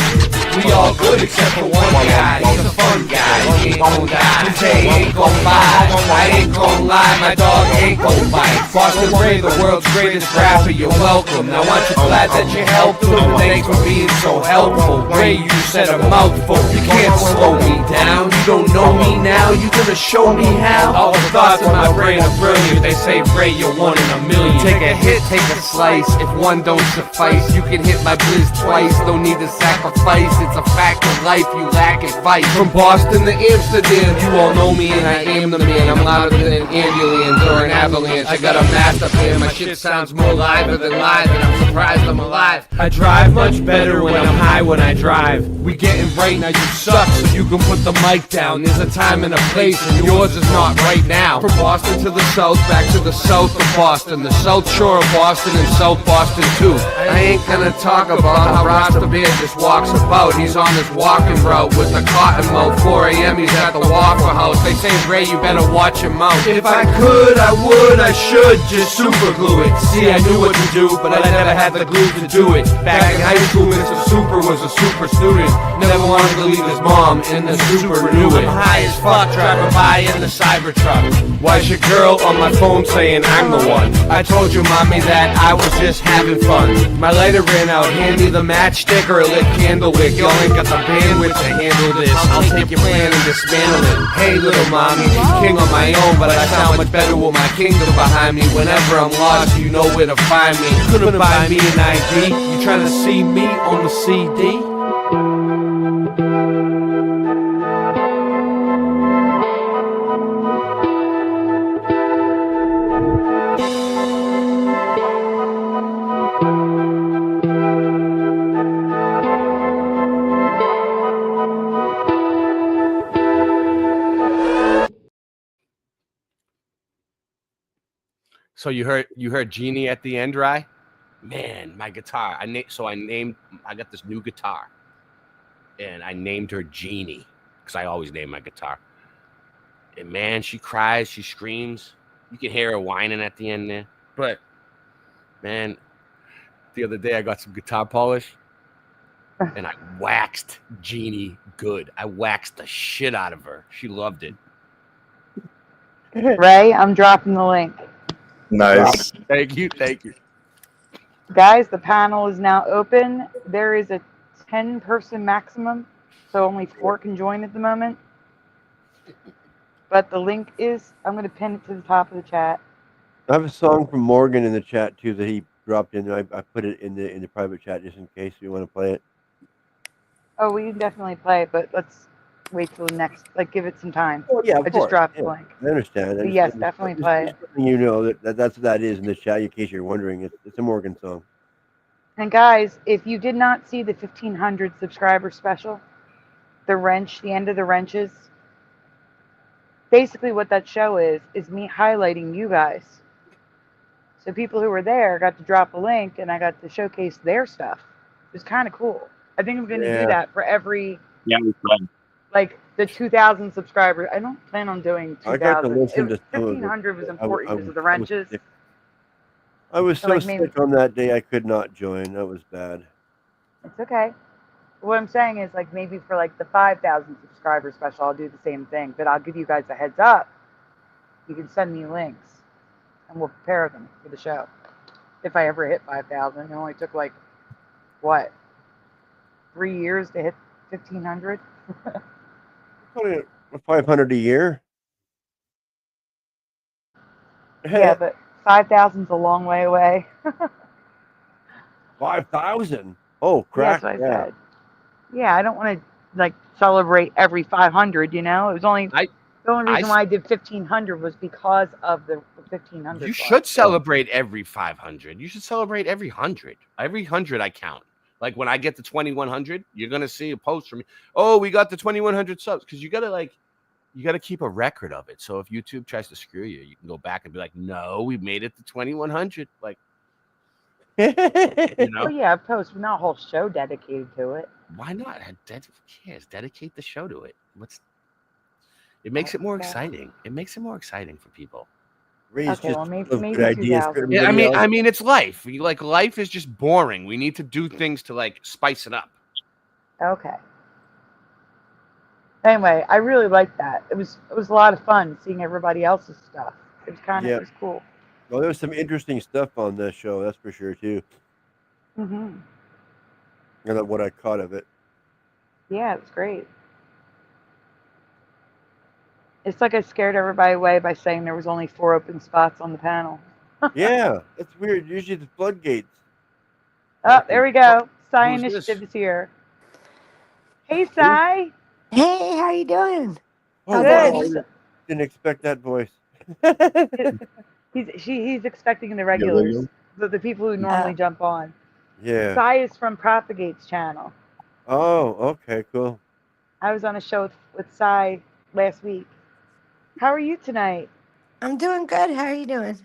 We all good except for one guy. He's a fun guy. He ain't gon' die. His day ain't gon' lie. I ain't gon' lie. My dog ain't gon' bite. Boston Ray, the world's greatest rapper. You're welcome. Now aren't you glad that you helped him? Thanks for being so helpful. Ray, you said a mouthful. You can't slow me down. You don't know me now. You gonna show me how? All the thoughts in my brain are brilliant. They say Ray, you're one in a million. Take a hit, take a slice. If one don't suffice, you can hit my blizz twice. Don't need to sacrifice. It's a fact of life, you lack advice. From Boston to Amsterdam, you all know me and I am the man. I'm louder than an ambulance or an avalanche. I got a master plan, my shit sounds more liver than live, and I'm surprised I'm alive. I drive much better when I'm high when I drive. We getting right now, you suck, so you can put the mic down. There's a time and a place, and yours is not right now. From Boston to the south, back to the south of Boston, the south shore of Boston and South Boston too. I ain't gonna talk about how Rasta Bear just walks about. He's on his walking route with a cotton mouth. 4 a.m. he's at the Waffle House. They say, Ray, you better watch your mouth. If I could, I would, I should just super glue it. See, I knew what to do, but I never had the glue to do it. Back in high school, Mr. Super was a super student. Never wanted to leave his mom, and the super knew it. I'm high as fuck, driving by in the Cybertruck. Why's your girl on my phone saying I'm the one? I told you, mommy, that I was just having fun. My lighter ran out, hand me the matchstick or a lit candle wick. Y'all ain't got the bandwidth to handle this. I'll take your plan and dismantle it. Hey, little mommy, king on my own, but I sound much better with my kingdom behind me. Whenever I'm lost, you know where to find me. Couldn't buy me an ID. You trying to see me on the CD? So you heard Genie at the end, right? Man, my guitar. I got this new guitar, and I named her Genie because I always name my guitar. And man, she cries, she screams. You can hear her whining at the end there. But man, the other day I got some guitar polish, and I waxed Genie good. I waxed the shit out of her. She loved it. Ray, I'm dropping the link. Nice. Thank you. Guys, the panel is now open. There is a 10-person maximum, so only 4 can join at the moment. But the link is, I'm going to pin it to the top of the chat. I have a song from Morgan in the chat too that he dropped in. I put it in the private chat just in case you want to play it. Oh, we can definitely play it, but let's wait till the next, give it some time. Oh, yeah, I just dropped the link. I understand. But yes, definitely play it. You know that's what that is in the chat in case you're wondering. It's a Morgan song. And guys, if you did not see the 1,500 subscriber special, the end of the wrenches, basically what that show is me highlighting you guys. So people who were there got to drop a link, and I got to showcase their stuff. It was kind of cool. I think I'm going to do that for every... Yeah, we fun. The 2,000 subscribers. I don't plan on doing 2,000. I got to listen to 1,500 was important because of the wrenches. I was so sick on that day I could not join. That was bad. It's okay. what I'm saying is, like, maybe for like the 5,000 subscriber special, I'll do the same thing. But I'll give you guys a heads up. You can send me links, and we'll prepare them for the show. If I ever hit 5,000, it only took like what 3 years to hit 1,500. Only 500 a year. Yeah, but 5,000's a long way away. 5,000. Oh, Yeah, crack. that's what I said. Yeah, I don't want to like celebrate every 500. You know, it was only the only reason why I did 1,500 was because of the 1,500. You should celebrate every 500. You should celebrate every 100. Every 100 I count. Like when I get to 2,100, you're gonna see a post from me. Oh, we got the 2,100 subs, because you gotta keep a record of it. So if YouTube tries to screw you, you can go back and be like, no, we made it to 2,100. Like, you know? Oh yeah, a post, but not a whole show dedicated to it. Why not? Who cares? Dedicate the show to it. It makes it more exciting. It makes it more exciting for people. Okay, well, maybe 2,000. Yeah, I mean, it's life. Like, life is just boring. We need to do things to like spice it up. Okay. Anyway, I really liked that. It was a lot of fun seeing everybody else's stuff. It was it was cool. Well, there was some interesting stuff on the show, that's for sure too. Mhm. I love what I caught of it. Yeah, it was great. It's like I scared everybody away by saying there was only 4 open spots on the panel. Yeah, that's weird. Usually the floodgates. Oh, there we go. Psy Who's Initiative is here. Hey, Psy. Hey, how you doing? Oh, Good. wow. Didn't expect that voice. He's expecting the regulars, the people who normally jump on. Yeah. Psy is from Propagate's channel. Oh, okay, cool. I was on a show with Psy last week. How are you tonight? I'm doing good. How are you doing?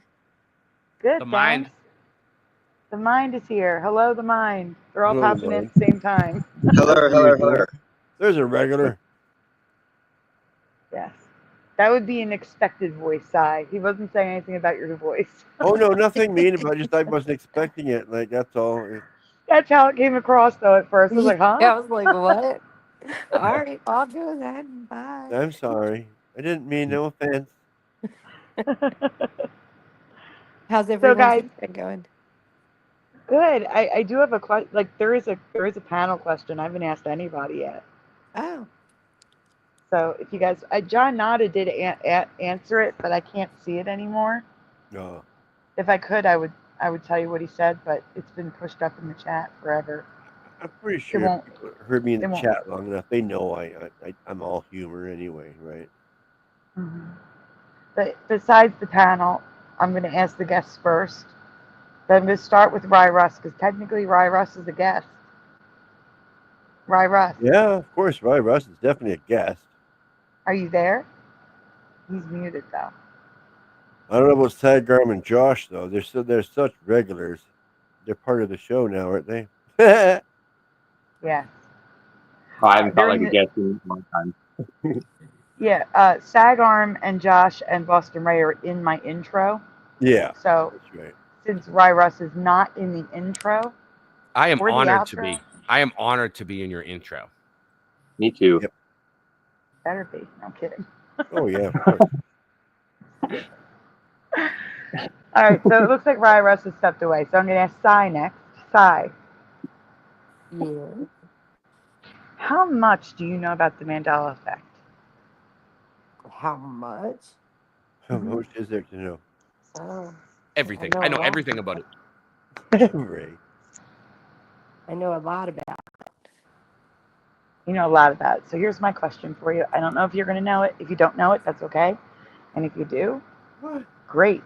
Good, The thanks. Mind. The Mind is here. Hello, The Mind. They're all Hello, popping in Mind. at the same time. Hello. There's a regular. Yes. That would be an expected voice, Psy. He wasn't saying anything about your voice. Oh no, nothing mean about it. Just I wasn't expecting it. Like that's all. That's how it came across, though, at first. I was like, huh? Yeah, I was like, what? All right, I'll do that. Bye. I'm sorry. I didn't mean no offense. How's So, everyone guys, been going? good. I do have a question. Like, there is a panel question. I haven't asked anybody yet. Oh. So, if you guys, John Nada did answer it, but I can't see it anymore. No. If I could, I would tell you what he said, but it's been pushed up in the chat forever. I'm pretty sure won't- if people heard me in it the won't. chat long enough. They know I'm all humor anyway, right? Mhm. But besides the panel, I'm going to ask the guests first. But I'm going to start with Rye Russ, because technically Rye Russ is a guest. Rye Russ, Yeah, of course. Right, Russ is definitely a guest. are you there? He's muted, though. I don't know about Sidearm and Josh though. They're such regulars. They're part of the show now, aren't they? Yeah. I haven't felt During like a guest in a long time. Yeah, Sagarm and Josh and Boston Ray are in my intro. Yeah, So that's right. since Rye Russ is not in the intro, I am or the honored to outro, be. I am honored to be in your intro. Me too. Yep. better be. No kidding. Oh yeah, of course. All right, so it looks like Rye Russ has stepped away. So I'm going to ask Cy next. Cy, Yeah. how much do you know about the Mandela effect? How much? How much is there to know? Oh, Everything. I I know know a lot. everything about it. Ray. I know a lot about it. You know a lot about it. So here's my question for you. I don't know if you're going to know it. If you don't know it, that's okay. And if you do, What? great.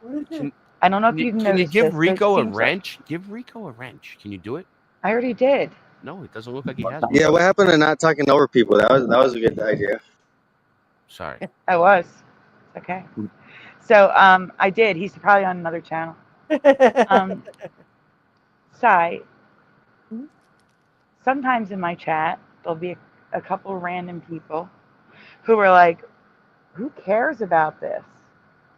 What is it? I don't know if Can you, you've can you noticed give this, but it Rico a seems like- wrench? Give Rico a wrench. Can you do it? I already did. No, it doesn't look like he has one. Yeah, what happened to not talking over people? That was a good idea. Sorry. I was. It's okay. So I did. He's probably on another channel. Sai, sometimes in my chat, there'll be a couple random people who are like, who cares about this?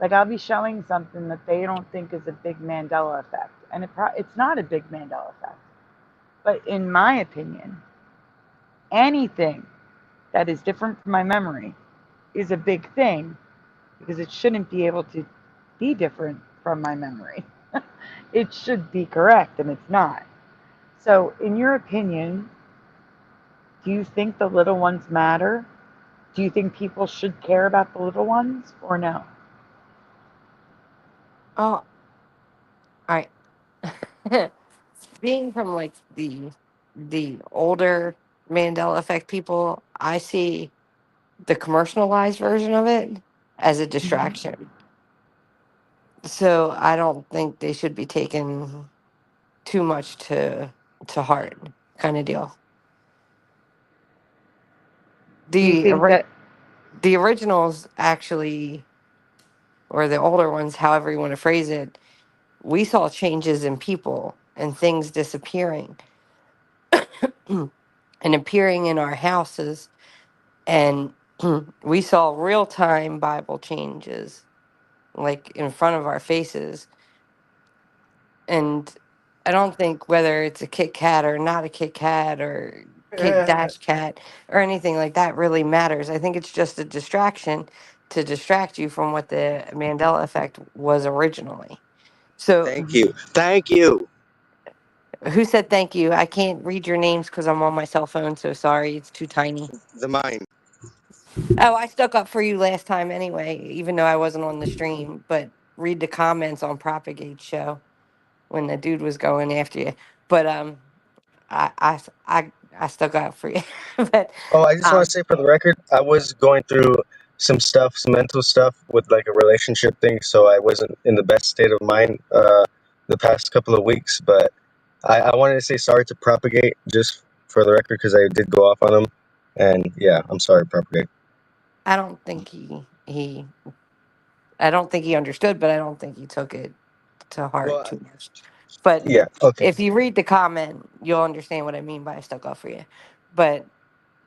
Like, I'll be showing something that they don't think is a big Mandela effect. And it's not a big Mandela effect. But in my opinion, anything that is different from my memory is a big thing because it shouldn't be able to be different from my memory. It should be correct, and it's not. So, in your opinion, do you think the little ones matter? Do you think people should care about the little ones or no? Oh, all right. Being from like the older Mandela effect people, I see the commercialized version of it as a distraction. So I don't think they should be taken too much to heart, kind of deal. Do you think that The originals actually, or the older ones, however you want to phrase it, we saw changes in people and things disappearing and appearing in our houses, and we saw real time Bible changes like in front of our faces. And I don't think whether it's a Kit Kat or not a Kit Kat or Kit Dash Cat or anything like that really matters. I think it's just a distraction to distract you from what the Mandela effect was originally. So, Thank you. Thank you. who said thank you? I can't read your names because I'm on my cell phone, so sorry, it's too tiny. The mine. Oh, I stuck up for you last time anyway, even though I wasn't on the stream. But read the comments on Propagate show when the dude was going after you. But I stuck up for you. But Oh, I just want to say for the record, I was going through some stuff, some mental stuff with like a relationship thing, so I wasn't in the best state of mind the past couple of weeks. But I wanted to say sorry to Propagate just for the record because I did go off on him, and yeah, I'm sorry, Propagate. I don't think I don't think he understood, but I don't think he took it to heart too much. But Yeah, okay. if you read the comment, you'll understand what I mean by I stuck up for you. But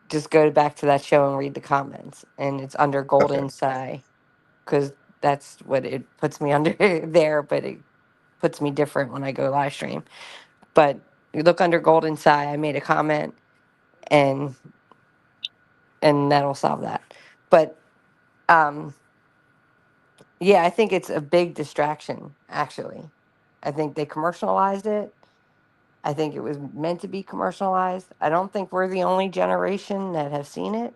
just go back to that show and read the comments, and it's under Golden Sai, because that's what it puts me under there. But it puts me different when I go live stream. But you look under Golden Sai. I made a comment, and that'll solve that. But yeah, I think it's a big distraction. Actually, I think they commercialized it. I think it was meant to be commercialized. I don't think we're the only generation that have seen it.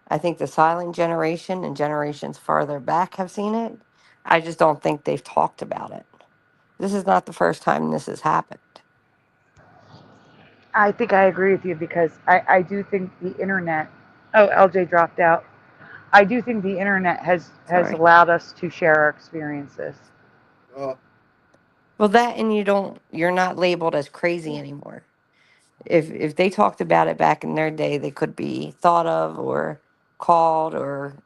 I think the silent generation and generations farther back have seen it. I just don't think they've talked about it. This is not the first time this has happened. I think I agree with you because I do think the internet. Oh, LJ dropped out. I do think the internet has Sorry. allowed us to share our experiences. Well, that and you're not labeled as crazy anymore. If they talked about it back in their day, they could be thought of or called or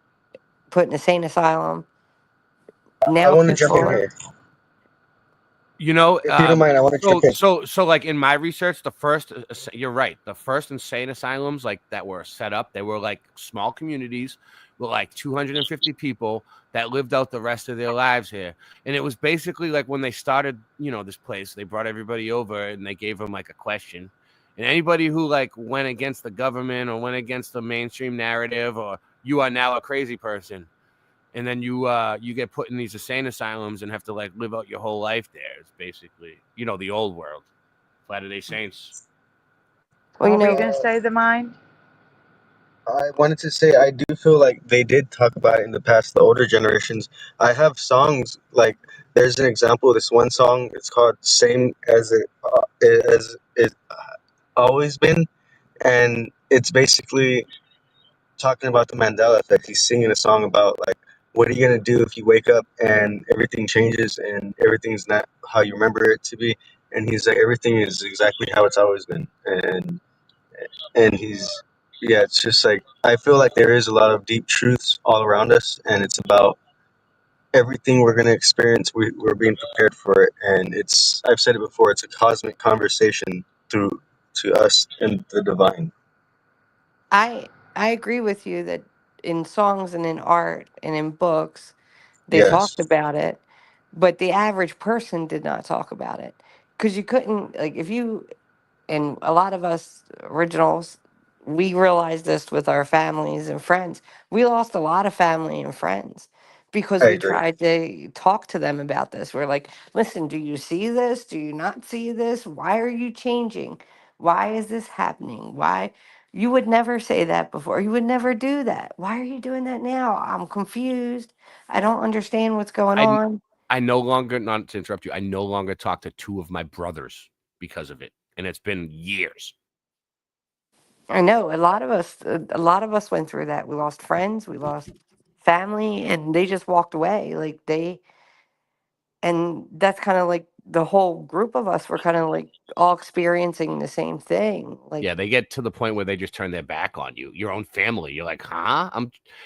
put in a sane asylum. Now I want to jump in people here. You know, If you don't mind, I want to jump in. so like in my research, the first, you're right, the first insane asylums like that were set up, they were like small communities with like 250 people that lived out the rest of their lives here. And it was basically like when they started, this place, they brought everybody over and they gave them like a question. And anybody who like went against the government or went against the mainstream narrative, or you are now a crazy person. And then you get put in these insane asylums and have to like live out your whole life there. It's basically, the old world. Latter-day Saints. Well, what were you going to say, the mind? I wanted to say I do feel like they did talk about it in the past, the older generations. I have songs like there's an example of this one song. It's called "Same as It Always Been," and it's basically talking about the Mandela effect. He's singing a song about like, what are you gonna do if you wake up and everything changes and everything's not how you remember it to be? And he's like, everything is exactly how it's always been. And it's just like I feel like there is a lot of deep truths all around us, and it's about everything we're gonna experience. We're being prepared for it, and I've said it before. It's a cosmic conversation to us and the divine. I agree with you that in songs and in art and in books they Yes. talked about it, but the average person did not talk about it because you couldn't, like, if you And a lot of us originals, we realized this with our families and friends. We lost a lot of family and friends because I we agree. tried to talk to them about this. We're like, listen, do you see this? Do you not see this? Why are you changing? Why is this happening? Why? You would never say that before. You would never do that. Why are you doing that now? I'm confused. I don't understand what's going I on. I no longer, not to interrupt you, I no longer talk to two of my brothers because of it, and it's been years. I know a lot of us went through that. We lost friends, we lost family, and they just walked away. And that's kind of like the whole group of us were kind of like all experiencing the same thing. Like, Yeah, they get to the point where they just turn their back on you, your own family. You're like, huh?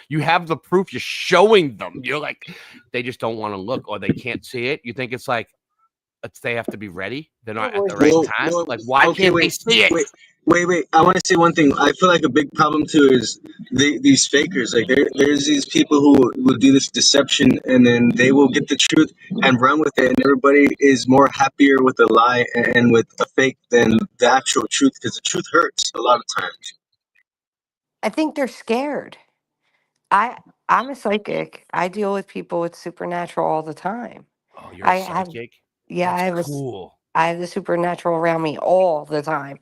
You have the proof. You're showing them. You're like, they just don't want to look, or they can't see it. You think it's like they have to be ready. They're not at the right time. Like, why Okay, can't they wait, see it? wait. I want to say one thing. I feel like a big problem too is these fakers. Like there's these people who will do this deception, and then they will get the truth and run with it, and everybody is more happier with a lie and with a fake than the actual truth, because the truth hurts a lot of times. I think they're scared. I I'm a psychic. I deal with people with supernatural all the time. Oh, you're a I have psychic? yeah, That's cool. I have the supernatural around me all the time.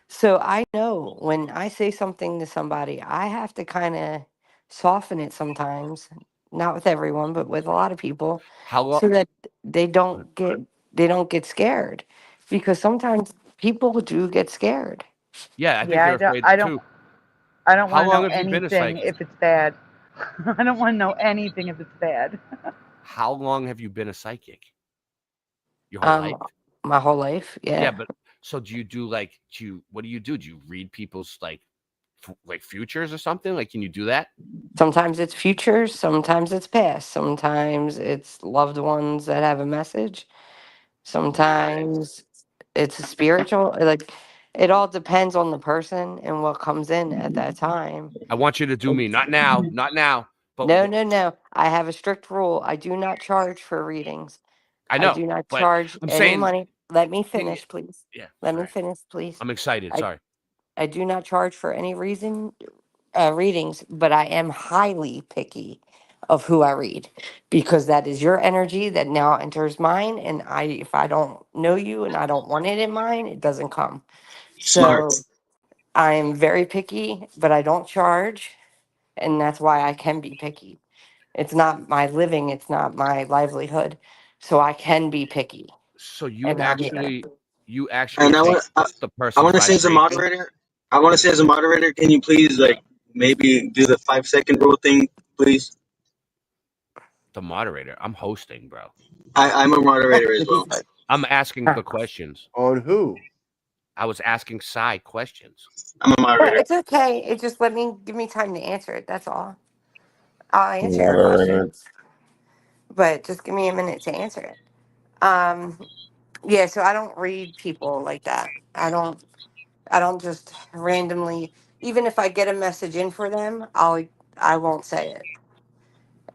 So I know when I say something to somebody, I have to kind of soften it sometimes, not with everyone, but with a lot of people, How long? so that they don't get scared, because sometimes people do get scared. Yeah, I think Yeah, they're afraid I don't too. How want to long know have you been a anything psychic? if it's bad. I don't want to know anything if it's bad. How long have you been a psychic? Your whole Um, life? my whole life, Yeah, yeah. but so do you do like what do you do? Do you read people's like futures or something? Like, can you do that? Sometimes it's futures, sometimes it's past, sometimes it's loved ones that have a message, sometimes it's a spiritual. Like, it all depends on the person and what comes in at that time. I want you to do me. Not now. Not now. But No, no, no. I have a strict rule. I do not charge for readings. I I know. do not But charge I'm any saying, money. Let me can you? finish, please. Yeah. Let me Sorry. finish, please. I'm excited. I Sorry. I do not charge for any reason readings, but I am highly picky of who I read, because that is your energy that now enters mine, and if I don't know you and I don't want it in mine, it doesn't come. Smart. So I am very picky, but I don't charge, and that's why I can be picky. It's not my living, it's not my livelihood, so I can be picky. So And yeah. you actually And take the I person's want to say as a vibration. moderator, can you please like maybe do the 5 second rule thing, please? The moderator. I'm hosting, bro. I'm a moderator as well. I'm asking the questions. On who? I was asking Sai questions. I'm a Oh, moderator. it's okay. It just give me time to answer it. That's all. I'll answer your Moderator. questions, but just give me a minute to answer it. Yeah. So I don't read people like that. I don't just randomly. Even if I get a message in for them, I won't say it,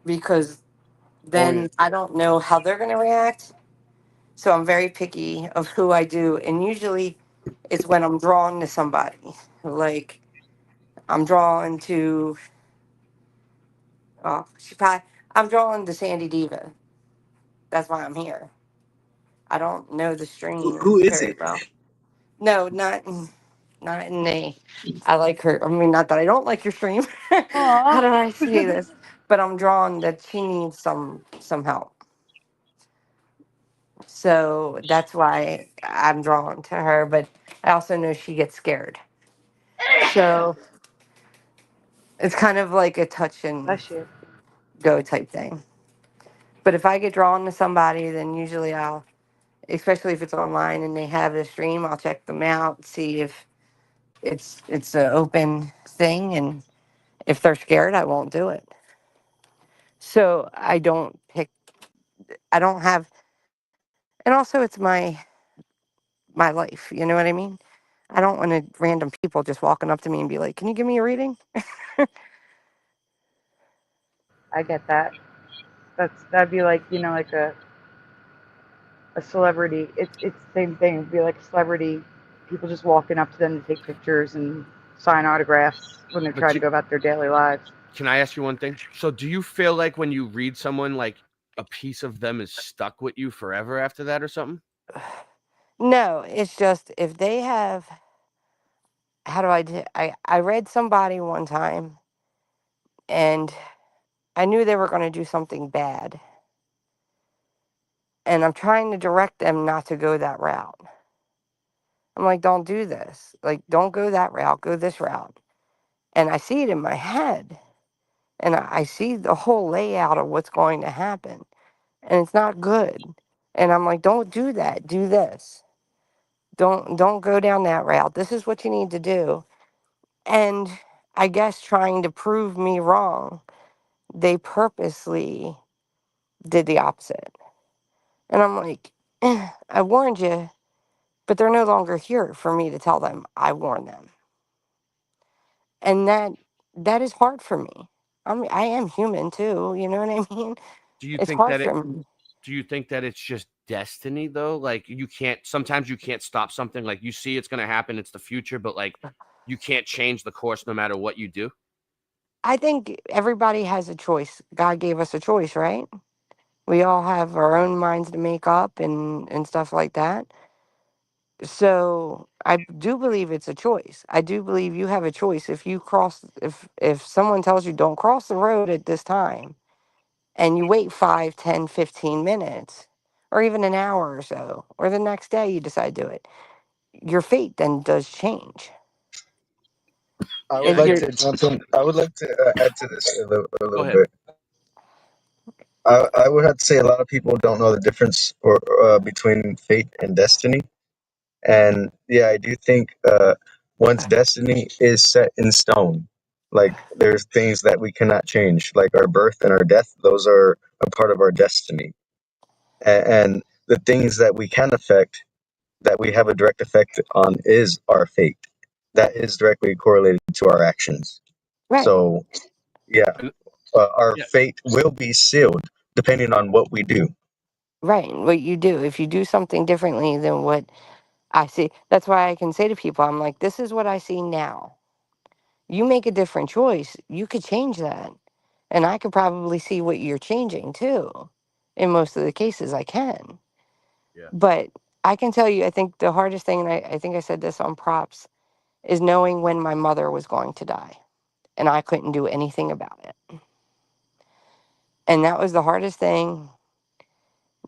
because Oh yeah. then I don't know how they're gonna react. So I'm very picky of who I do, and usually it's when I'm drawn to somebody. Like, I'm drawn to. Oh, I'm drawn to Sandy Diva. That's why I'm here. I don't know the Who stream is very it? well. No, not in the. I like her. I mean, not that I don't like your stream. How Aw. do I say this? But I'm drawn that she needs some help. So that's why I'm drawn to her. But I also know she gets scared. So it's kind of like a touch and Bless you. go type thing. But if I get drawn to somebody, then usually especially if it's online and they have the stream, I'll check them out, see if it's an open thing, and if they're scared, I won't do it. So I don't have, and also it's my life. You know what I mean? I don't want random people just walking up to me and be like, "Can you give me a reading?" I get that. That'd be like, like a celebrity. It's the same thing. It'd be like a celebrity people just walking up to them to take pictures and sign autographs when they're But trying to go about their daily lives. Can I ask you one thing? So do you feel like when you read someone, like a piece of them is stuck with you forever after that or something? No, it's just if they have, how do I read somebody one time and I knew they were going to do something bad. And I'm trying to direct them not to go that route. I'm like, don't do this. Like, don't go that route. Go this route. And I see it in my head. And I see the whole layout of what's going to happen. And it's not good. And I'm like, don't do that. Do this. Don't go down that route. This is what you need to do. And I guess trying to prove me wrong, they purposely did the opposite. And I'm like, I warned you, but they're no longer here for me to tell them I warned them. And that is hard for me. I am human too, you know what I mean? Do you It's think hard that for me. do you think that it's just destiny though? Like sometimes you can't stop something. Like you see it's gonna happen, it's the future, but like you can't change the course no matter what you do. I think everybody has a choice. God gave us a choice, right? We all have our own minds to make up and stuff like that. So I do believe it's a choice. I do believe you have a choice. If someone tells you don't cross the road at this time and you wait 5, 10, 15 minutes or even an hour or so, or the next day you decide to do it, your fate then does change. I would And like you're to jump in. I would like to add to this a little ahead. bit. I would have to say a lot of people don't know the difference between fate and destiny. And yeah, I do think one's destiny is set in stone. Like there's things that we cannot change, like our birth and our death. Those are a part of our destiny. And the things that we can affect, that we have a direct effect on, is our fate. That is directly correlated to our actions. right. So yeah, our Yeah. fate will be sealed depending on what we do. Right. What you do. If you do something differently than what I see, that's why I can say to people, I'm like, this is what I see now. You make a different choice, you could change that. And I could probably see what you're changing too. In most of the cases, I can. Yeah. But I can tell you, I think the hardest thing, and I think I said this on props, is knowing when my mother was going to die. And I couldn't do anything about it. And that was the hardest thing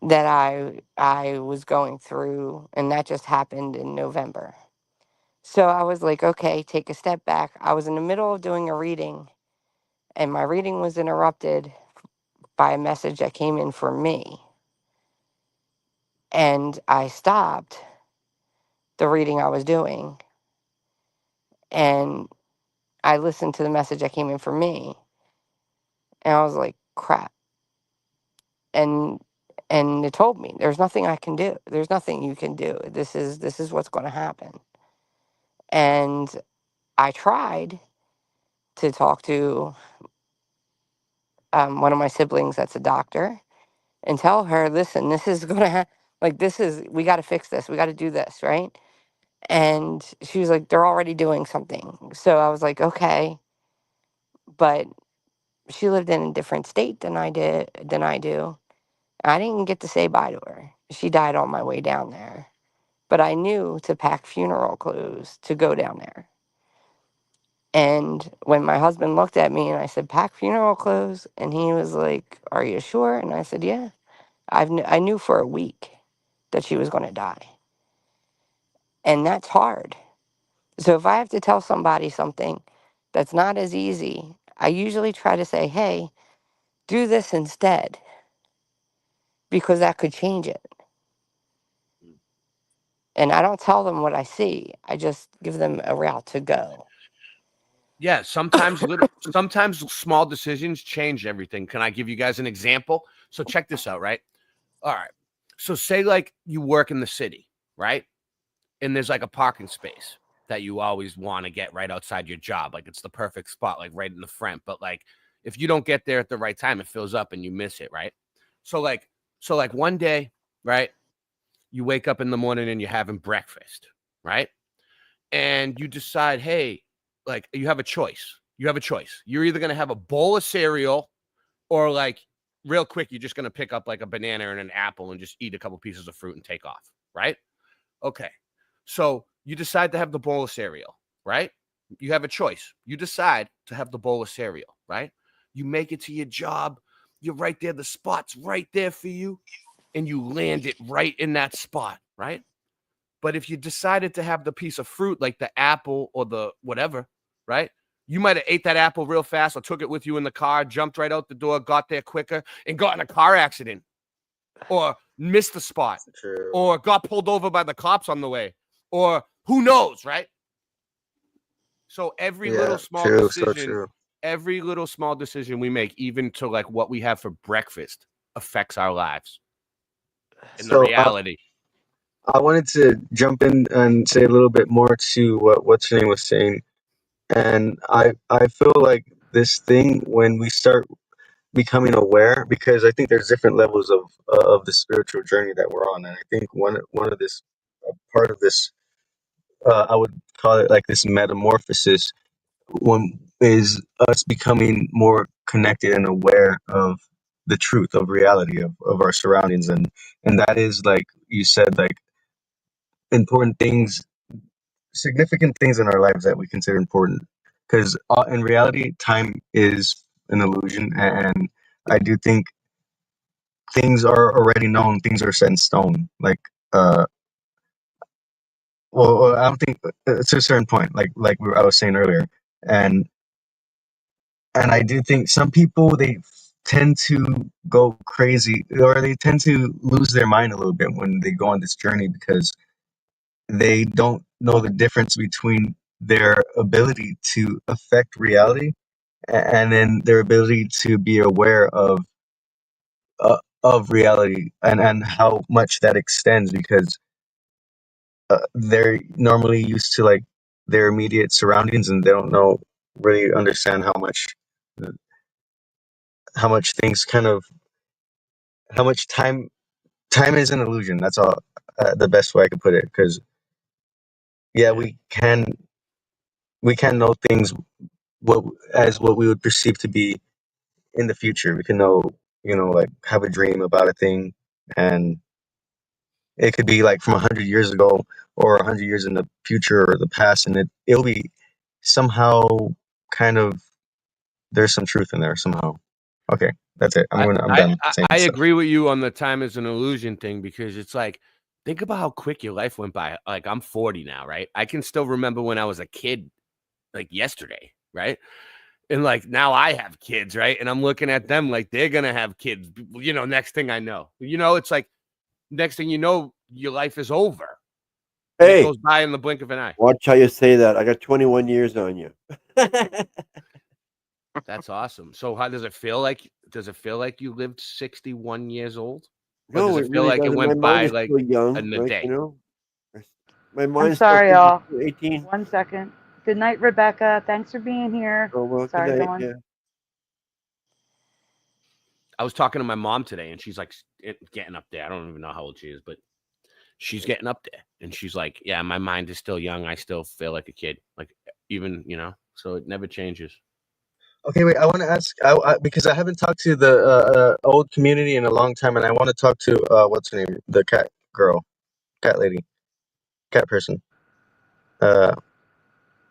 that I was going through. And that just happened in November. So I was like, okay, take a step back. I was in the middle of doing a reading, and my reading was interrupted by a message that came in for me. And I stopped the reading I was doing, and I listened to the message that came in for me, and I was like, crap. And it told me there's nothing I can do. There's nothing you can do. This is what's going to happen. And I tried to talk to one of my siblings that's a doctor and tell her, listen, this is going to happen. Like, we got to fix this. We got to do this, right? And she was like, they're already doing something. So I was like, okay. But she lived in a different state than I do. I didn't get to say bye to her. She died on my way down there. But I knew to pack funeral clothes to go down there. And when my husband looked at me and I said, pack funeral clothes, and he was like, are you sure? And I said, yeah. I knew for a week that she was going to die. And that's hard. So if I have to tell somebody something that's not as easy, I usually try to say, hey, do this instead, because that could change it. And I don't tell them what I see. I just give them a route to go. Yeah, sometimes small decisions change everything. Can I give you guys an example? So check this out, right? All right. So say like you work in the city, right? And there's like a parking space that you always want to get right outside your job. Like it's the perfect spot, like right in the front. But like if you don't get there at the right time, it fills up and you miss it, right? So like one day, right? You wake up in the morning and you're having breakfast, right? and you decide, hey, like you have a choice. You have a choice. You're either going to have a bowl of cereal or like real quick, you're just going to pick up like a banana and an apple and just eat a couple pieces of fruit and take off. Right. Okay. So you decide to have the bowl of cereal, right? You have a choice. You decide to have the bowl of cereal, right? You make it to your job. You're right there. The spot's right there for you. And you land it right in that spot, right? But if you decided to have the piece of fruit, like the apple or the whatever, right? You might have ate that apple real fast or took it with you in the car, jumped right out the door, got there quicker, and got in a car accident or missed the spot or got pulled over by the cops on the way or who knows, right? So every little small decision, every little small decision we make, even to like what we have for breakfast, affects our lives. In the reality. I wanted to jump in and say a little bit more to what's your name was saying. And I feel like this thing, when we start becoming aware, because I think there's different levels of the spiritual journey that we're on. And I think one of this part of this, I would call it like this metamorphosis, one is us becoming more connected and aware of the truth of reality of our surroundings. And that is, like you said, like important things, significant things in our lives that we consider important, because in reality time is an illusion, and I do think things are already known, things are set in stone, like well, I don't think to a certain point, like I was saying earlier, and I do think some people, they tend to go crazy, or they tend to lose their mind a little bit when they go on this journey, because they don't know the difference between their ability to affect reality and then their ability to be aware of reality, and how much that extends, because they're normally used to like their immediate surroundings, and they don't really understand how much things kind of, how much time is an illusion. That's all, the best way I could put it, because we can know things what we would perceive to be in the future. We can know, like have a dream about a thing, and it could be like from 100 years ago or 100 years in the future or the past, and it'll be somehow kind of, there's some truth in there somehow. Okay, that's it. I'm done saying I stuff. agree with you on the time is an illusion thing, because it's like, think about how quick your life went by. Like I'm 40 now, right? I can still remember when I was a kid, like yesterday, right? And like now I have kids, right? And I'm looking at them like they're gonna have kids, next thing I know. It's like next thing you know, your life is over. Hey, it goes by in the blink of an eye. Watch how you say that. I got 21 years on you. That's awesome. So how does it feel like? Does it feel like you lived 61 years old? Or No, does it it feel really like it doesn't. went My mind by is like still young, in a like, day? My I'm mind's sorry, still y'all. 18. 1 second. Good night, Rebecca. Thanks for being here. Oh, well, Sorry, good go night, on. yeah. I was talking to my mom today, and she's like getting up there. I don't even know how old she is, but she's getting up there, and she's like, "Yeah, my mind is still young. I still feel like a kid, like even so it never changes." Okay, wait. I want to ask, because I haven't talked to the old community in a long time, and I want to talk to what's her name, the cat girl, cat lady, cat person.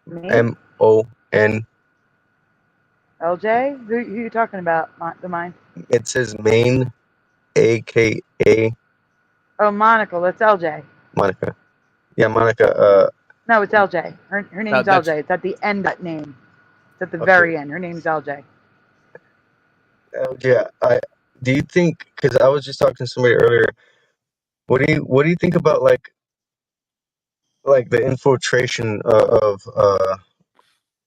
Me? MON. LJ? Who you talking about? The mine? It says Maine, AKA Oh, Monica. That's LJ. Monica. Yeah, Monica. No, it's LJ. Her name's that's- LJ. It's at the end of that name. It's at the Okay. very end. Her name's LJ. Yeah. Do you think? Because I was just talking to somebody earlier. What do you think about like the infiltration of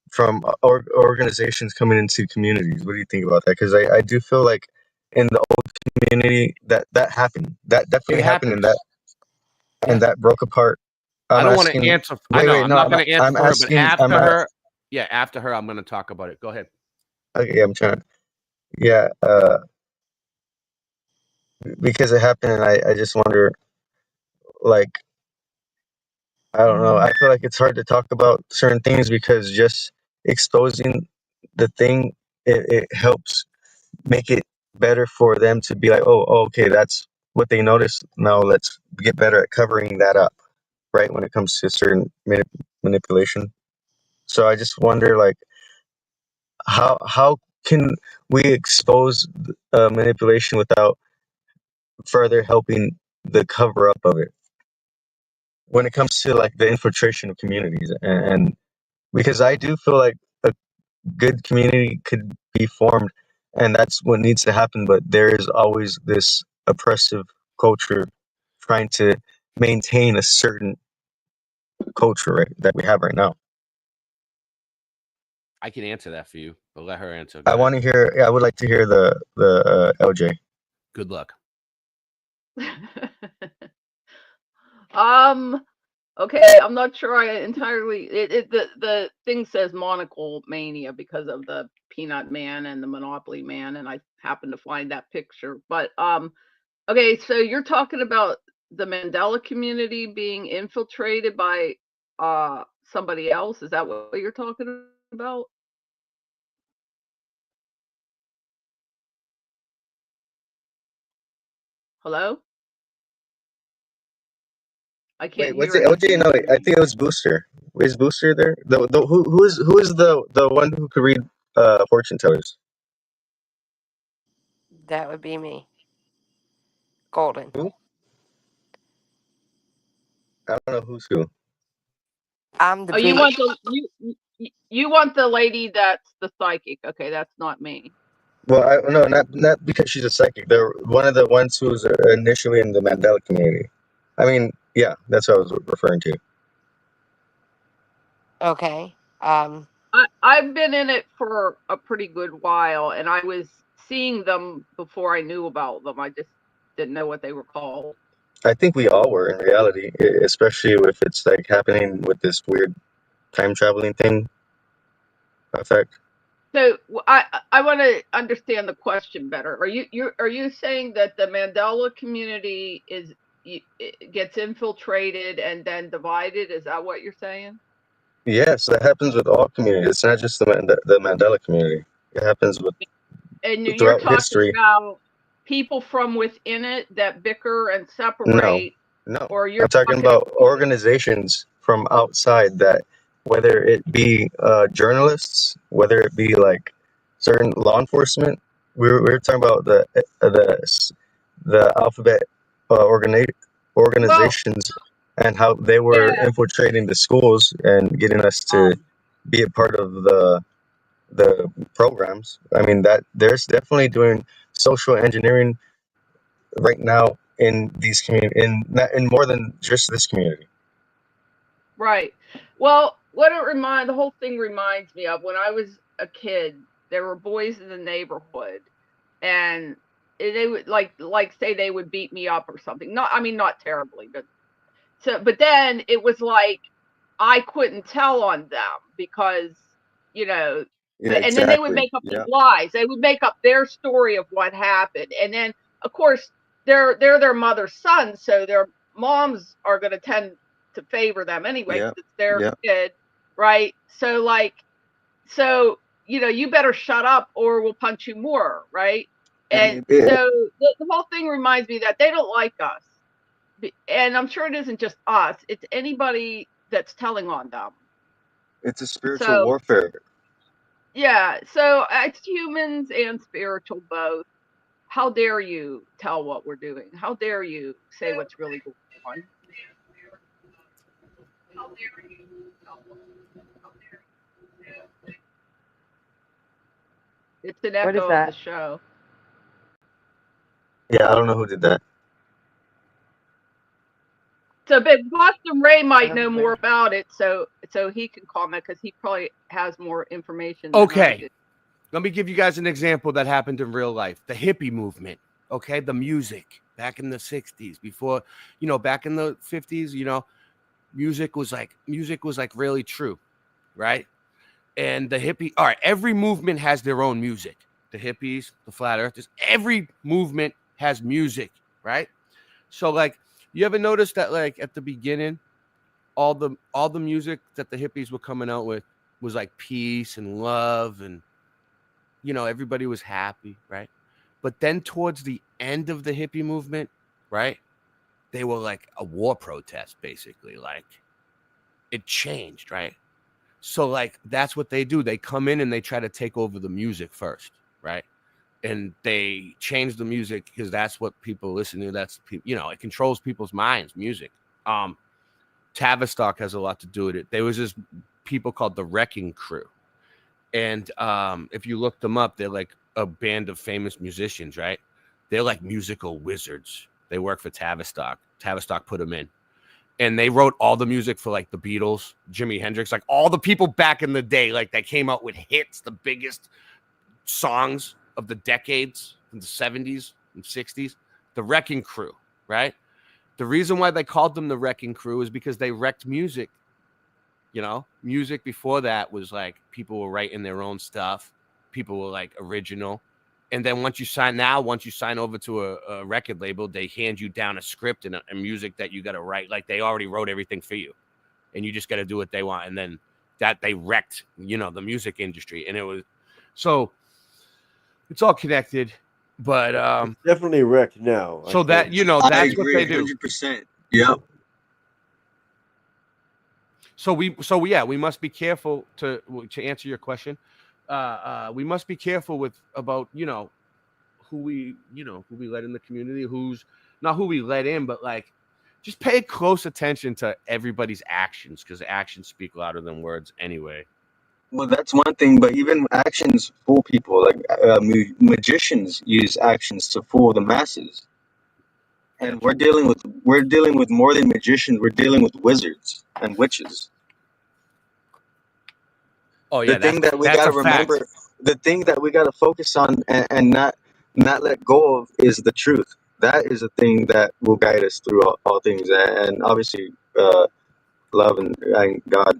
from organizations coming into communities? What do you think about that? Because I do feel like in the old community that happened. That definitely happened, and that broke apart. I don't want to answer. I know I'm not going to answer I'm for her, asking, but after her, after her, I'm going to talk about it. Go ahead. Okay, I'm trying. Yeah, because it happened, and I just wonder, like, I don't know. I feel like it's hard to talk about certain things because just exposing the thing, it helps make it better for them to be like, oh, okay, that's what they noticed. Now let's get better at covering that up, right? When it comes to certain manipulation. So I just wonder, like, how can we expose manipulation without further helping the cover up of it? When it comes to like the infiltration of communities, and because I do feel like a good community could be formed, and that's what needs to happen. But there is always this oppressive culture trying to maintain a certain culture, right, that we have right now. I can answer that for you, but let her answer. I want to hear. Yeah, I would like to hear the LJ. Good luck. Okay, I'm not sure I entirely. The thing says monocle mania because of the Peanut Man and the Monopoly Man, and I happened to find that picture. But okay, so you're talking about the Mandela community being infiltrated by somebody else. Is that what you're talking about? Hello? I can't Wait, was hear it LJ? anything. No, wait, I think it was Booster. Is Booster there? Who is the one who could read fortune tellers? That would be me. Golden. Who? I don't know who's who. I'm the Oh, you big. want you want the lady that's the psychic? Okay, that's not me. Well, no, not because she's a psychic. They're one of the ones who was initially in the Mandela community. I mean, yeah, that's what I was referring to. Okay. I've been in it for a pretty good while, and I was seeing them before I knew about them. I just didn't know what they were called. I think we all were in reality, especially if it's like happening with this weird time traveling thing effect. So I want to understand the question better. Are you saying that the Mandela community gets infiltrated and then divided? Is that what you're saying? Yes, that happens with all communities. It's not just the Mandela community. It happens with And you're throughout talking history. about people from within it that bicker and No, separate, no. or you're I'm talking about organizations from outside that, whether it be journalists, whether it be like certain law enforcement. We were talking about the alphabet organizations and how they were infiltrating the schools and getting us to be a part of the programs. I mean, that there's definitely doing social engineering right now in these in more than just this community. Right. Well, the whole thing reminds me of when I was a kid. There were boys in the neighborhood, and they would like say they would beat me up or something. Not terribly, but then it was like I couldn't tell on them because Yeah, and then they would exactly. make up Yeah. these lies. They would make up their story of what happened, and then of course they're their mother's sons, so their moms are going to tend to favor them anyway because it's their kid, right? So you better shut up or we'll punch you more, right? And so the whole thing reminds me that they don't like us, and I'm sure it isn't just us; it's anybody that's telling on them. It's a spiritual warfare. Yeah, so it's humans and spiritual both. How dare you tell what we're doing? How dare you say what's really going on? It's an What is echo of that? the show. Yeah, I don't know who did that. So, but Boston Ray might know more about it, so he can comment because he probably has more information. Okay, let me give you guys an example that happened in real life. The hippie movement. Okay, the music back in the 60s, before, back in the 50s, music was like really true, right? And the hippie, all right, every movement has their own music. The hippies, the flat earthers, every movement has music, right? So like, you ever notice that like at the beginning, all the music that the hippies were coming out with was like peace and love, and everybody was happy, right? But then towards the end of the hippie movement, right, they were like a war protest, basically. Like, it changed, right? So like that's what they do. They come in and they try to take over the music first, right? And they change the music because that's what people listen to. That's it controls people's minds. Music. Tavistock has a lot to do with it. There was this people called the Wrecking Crew, and if you look them up, they're like a band of famous musicians, right? They're like musical wizards. They work for Tavistock. Tavistock put them in. And they wrote all the music for like the Beatles, Jimi Hendrix, like all the people back in the day, like that came out with hits, the biggest songs of the decades in the 70s and 60s. The Wrecking Crew, right? The reason why they called them the Wrecking Crew is because they wrecked music. Music before that was like people were writing their own stuff. People were like original. And then once you sign over to a record label, they hand you down a script and a music that you got to write. Like they already wrote everything for you, and you just got to do what they want. And then that they wrecked, the music industry. And so it's all connected, but It's definitely wrecked now. So that's what they do. 100%. Yep. So we must be careful to answer your question. We must be careful about who we let in the community, who's not who we let in, but like just pay close attention to everybody's actions, because actions speak louder than words anyway. Well, that's one thing, but even actions fool people. Like magicians use actions to fool the masses, and we're dealing with more than magicians. We're dealing with wizards and witches. Oh yeah, the thing that we gotta remember, the thing that we gotta focus on and not let go of is the truth. That is a thing that will guide us through all things, and obviously, love and God.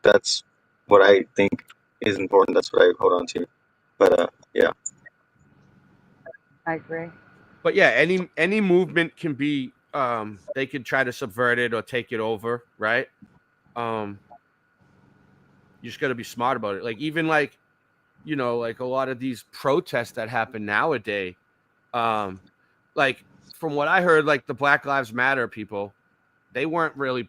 That's what I think is important. That's what I hold on to. But yeah, I agree. But yeah, any movement can be they could try to subvert it or take it over, right? You just got to be smart about it. Like even like like a lot of these protests that happen nowadays, like from what I heard, like the Black Lives Matter people, they weren't really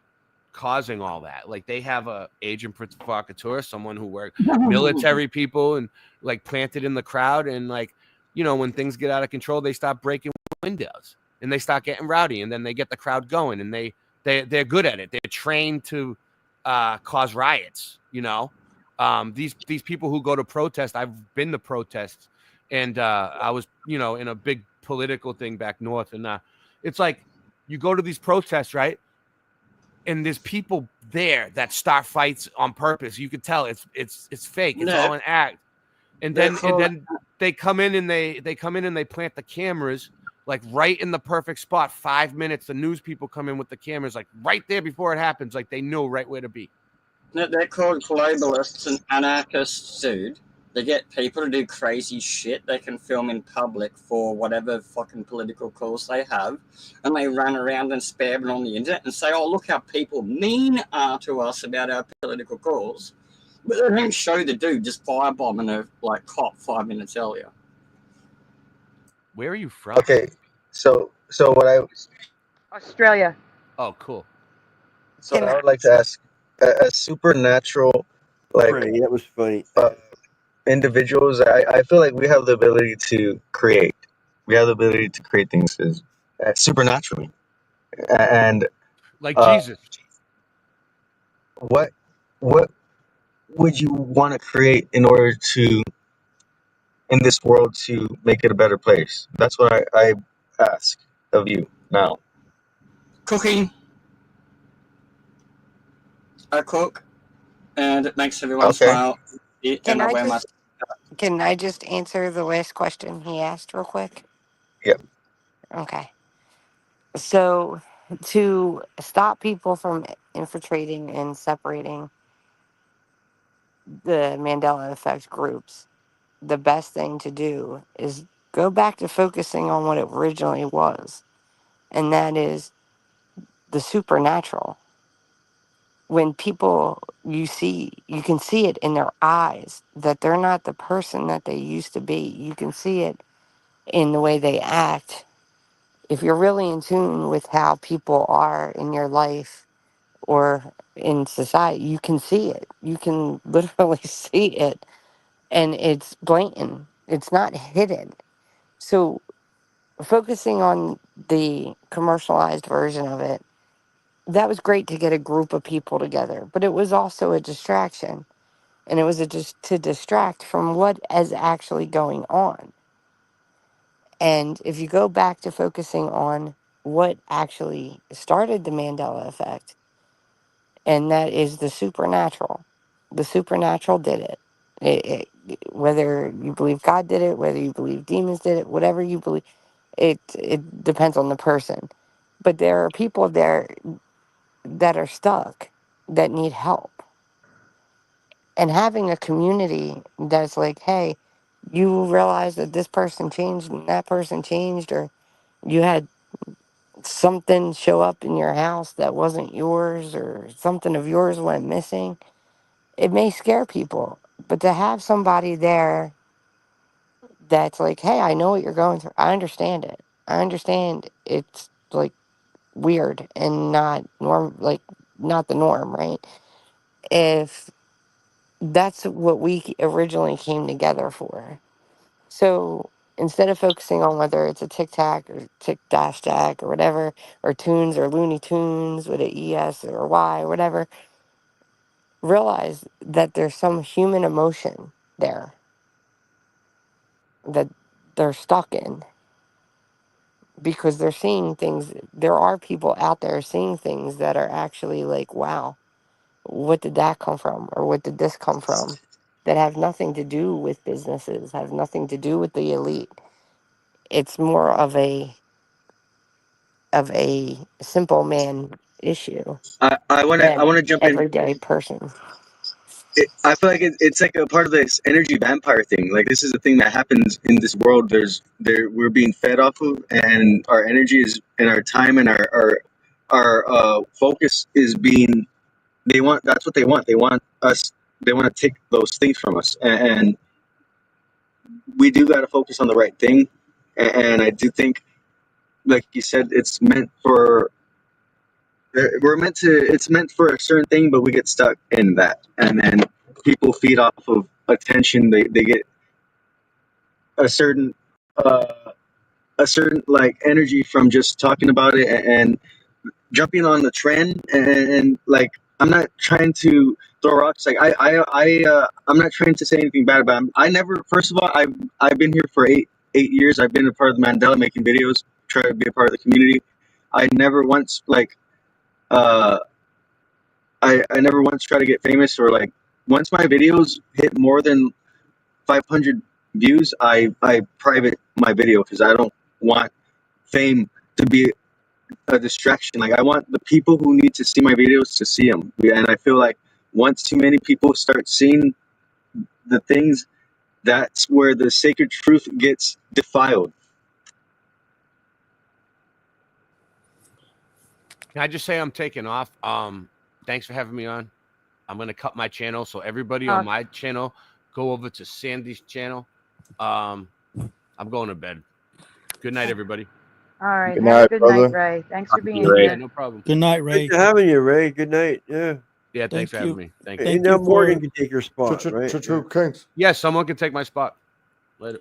causing all that. Like they have a agent provocateur, someone who worked military people and like planted in the crowd, and like when things get out of control, they stop breaking windows and they start getting rowdy, and then they get the crowd going, and they're good at it. They're trained to cause riots. These people who go to protest, I've been to protests, and I was in a big political thing back north, and it's like you go to these protests, right? And there's people there that start fights on purpose. You could tell it's fake. It's all an act. And then they come in and they plant the cameras like right in the perfect spot. 5 minutes. The news people come in with the cameras like right there before it happens. Like they know right where to be. They're called globalists and anarchists, dude. They get people to do crazy shit they can film in public for whatever fucking political cause they have, and they run around and spam it on the internet and say, oh, look how people mean are to us about our political cause. But they don't show the dude just firebombing a like cop 5 minutes earlier. Where are you from? Okay, so what Australia. Oh, cool. So I would like to ask a supernatural, like That was funny. Individuals. I feel like we have the ability to create. We have the ability to create things supernaturally, and like Jesus. What would you want to create in order to, in this world, to make it a better place? That's what I ask of you now. Cooking. I cook, and it makes everyone smile. Can I just answer the last question he asked real quick? Yep. Okay. So to stop people from infiltrating and separating the Mandela effect groups, the best thing to do is go back to focusing on what it originally was. And that is the supernatural. When people, you can see it in their eyes that they're not the person that they used to be. You can see it in the way they act. If you're really in tune with how people are in your life or in society, you can see it. You can literally see it, and it's blatant. It's not hidden. So focusing on the commercialized version of it, that was great to get a group of people together, but it was also a distraction, and it was just to distract from what is actually going on. And if you go back to focusing on what actually started the Mandela effect, and that is the supernatural. The supernatural did it. Whether you believe God did it, whether you believe demons did it, whatever you believe, it depends on the person. But there are people there that are stuck, that need help. And having a community that's like, hey, you realize that this person changed and that person changed, or you had something show up in your house that wasn't yours, or something of yours went missing, it may scare people. But to have somebody there that's like, hey, I know what you're going through. I understand it. I understand it's like weird and not not the norm, right? If that's what we originally came together for. So instead of focusing on whether it's a Tic Tac or Tic Dash Tac or whatever, or Tunes or Looney Tunes with an ES or Y or whatever, realize that there's some human emotion there that they're stuck in, because they're seeing things. There are people out there seeing things that are actually like, wow, what did that come from? Or what did this come from? That have nothing to do with businesses, have nothing to do with the elite. It's more of a simple man issue I want than to jump in. everyday person. I feel like it's like a part of this energy vampire thing. Like, this is a thing that happens in this world. We're being fed off of, and our energy is, and our time, and our focus is being. That's what they want. They want us. They want to take those things from us, and we do got to focus on the right thing. And I do think, like you said, it's meant for. It's meant for a certain thing, but we get stuck in that, and then people feed off of attention. They get a certain like energy from just talking about it and jumping on the trend, and like, I'm not trying to throw rocks. Like, I'm not trying to say anything bad about him. I never. First of all, I've been here for eight years. I've been a part of the Mandela, making videos, try to be a part of the community. I never once I never once try to get famous, or like, once my videos hit more than 500 views, I private my video, because I don't want fame to be a distraction. Like, I want the people who need to see my videos to see them. And I feel like once too many people start seeing the things, that's where the sacred truth gets defiled. Can I just say I'm taking off? Thanks for having me on. I'm gonna cut my channel, so everybody on my channel, go over to Sandy's channel. I'm going to bed. Good night, everybody. All right. Good Have night, a good brother. night, Ray. Thanks for being Yeah, here. no problem. Good night, Ray. Good having you, Ray. Good night. Yeah. Yeah, thanks for having me. Thank you. And now Morgan can take your spot, right? True, Kings. Yes, someone can take my spot. Later.